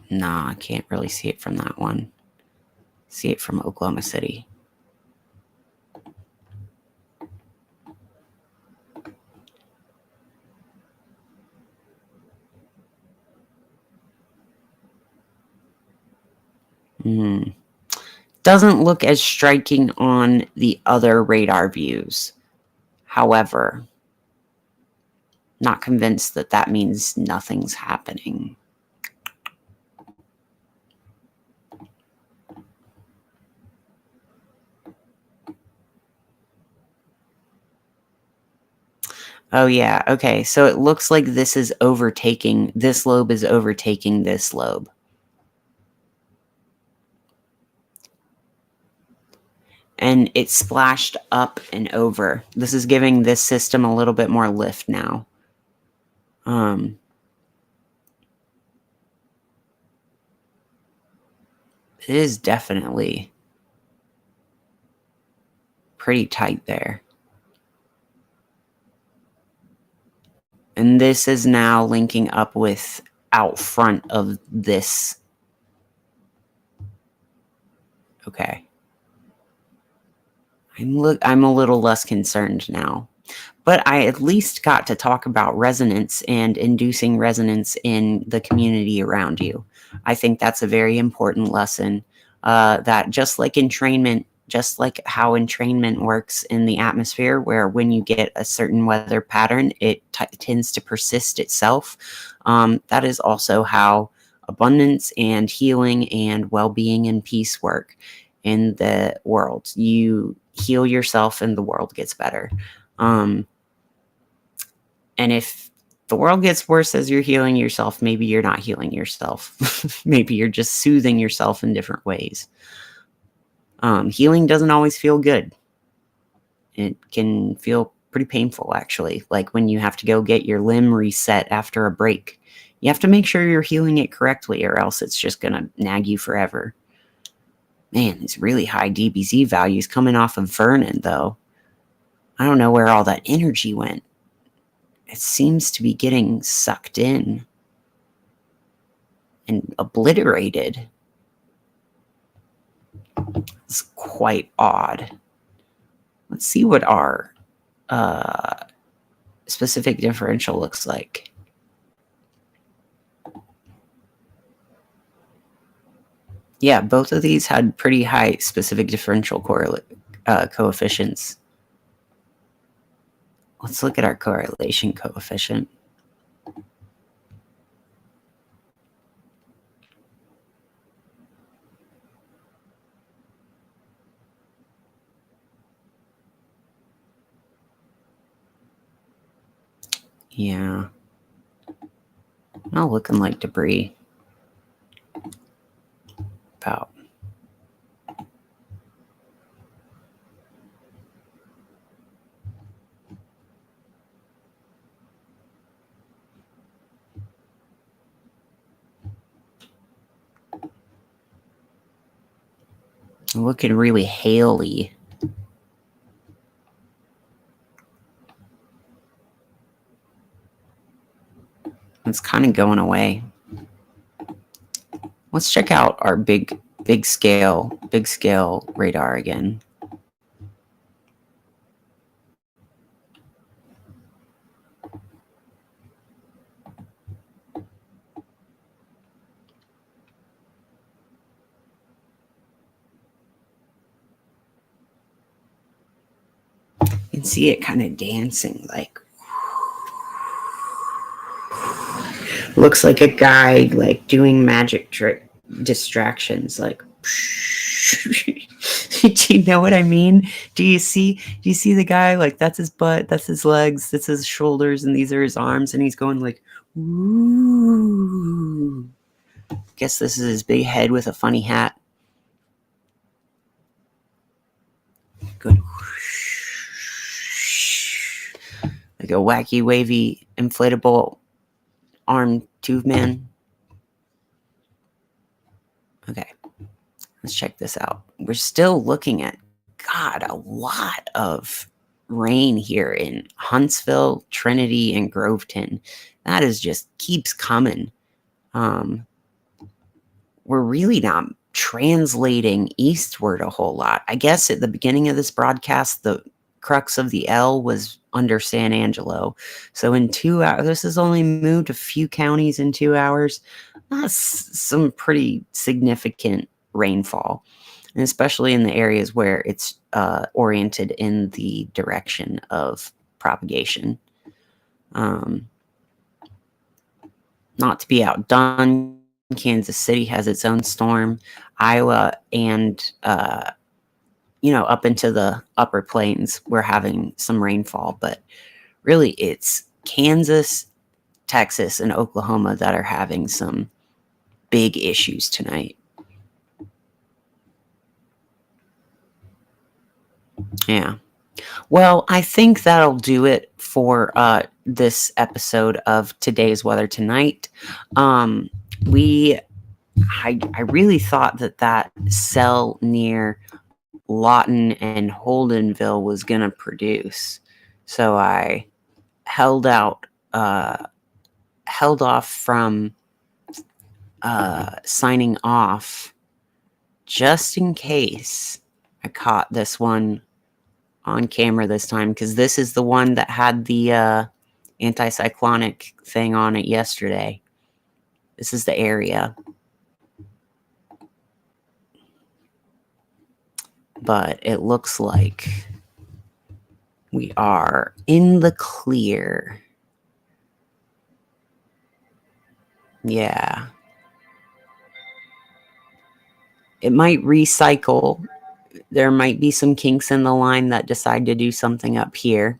Nah, I can't really see it from that one. See it from Oklahoma City. Doesn't look as striking on the other radar views. However, not convinced that that means nothing's happening. Oh yeah, okay. So it looks like this lobe is overtaking this lobe. And it splashed up and over. This is giving this system a little bit more lift now. It is definitely pretty tight there. And this is now linking up with out front of this. Okay. I'm a little less concerned now. But I at least got to talk about resonance and inducing resonance in the community around you. I think that's a very important lesson, that just like entrainment, just like how entrainment works in the atmosphere, where when you get a certain weather pattern, it tends to persist itself. That is also how abundance and healing and well-being and peace work in the world. You heal yourself and the world gets better. And if the world gets worse as you're healing yourself, maybe you're not healing yourself. Maybe you're just soothing yourself in different ways. Healing doesn't always feel good. It can feel pretty painful, actually. Like when you have to go get your limb reset after a break. You have to make sure you're healing it correctly, or else it's just going to nag you forever. Man, these really high DBZ values coming off of Vernon, though. I don't know where all that energy went. It seems to be getting sucked in and obliterated. It's quite odd. Let's see what our specific differential looks like. Yeah, both of these had pretty high specific differential coefficients. Let's look at our correlation coefficient. Yeah. Not looking like debris. About. Looking really haily. It's kind of going away. Let's check out our big scale radar again. You can see it kind of dancing, like looks like a guy like doing magic trick distractions, like do you know what I mean? Do you see the guy, like that's his butt, that's his legs, that's his shoulders, and these are his arms, and he's going like ooh. Guess this is his big head with a funny hat. Good. Like a wacky, wavy, inflatable arm tube man. Okay, let's check this out. We're still looking at, God, a lot of rain here in Huntsville, Trinity, and Groveton. That is just keeps coming. We're really not translating eastward a whole lot. I guess at the beginning of this broadcast, the crux of the L was under San Angelo. So in 2 hours, this has only moved a few counties in 2 hours. That's some pretty significant rainfall, and especially in the areas where it's oriented in the direction of propagation. Not to be outdone, Kansas City has its own storm. Iowa and up into the upper plains, we're having some rainfall, but really it's Kansas, Texas, and Oklahoma that are having some big issues tonight. Yeah. Well, I think that'll do it for this episode of Today's Weather Tonight. I really thought that cell near Lawton and Holdenville was going to produce. So I held off from signing off just in case I caught this one on camera this time, because this is the one that had the anticyclonic thing on it yesterday. This is the area. But it looks like we are in the clear. Yeah. It might recycle. There might be some kinks in the line that decide to do something up here.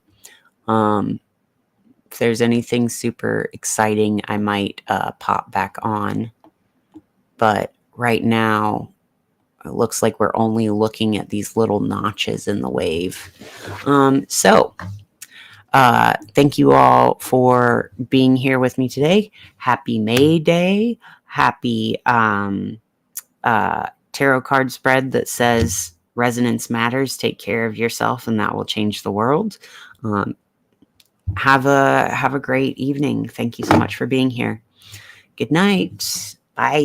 If there's anything super exciting, I might pop back on. But right now, it looks like we're only looking at these little notches in the wave. So thank you all for being here with me today. Happy May Day. Happy tarot card spread that says resonance matters. Take care of yourself and that will change the world. Have a great evening. Thank you so much for being here. Good night. Bye.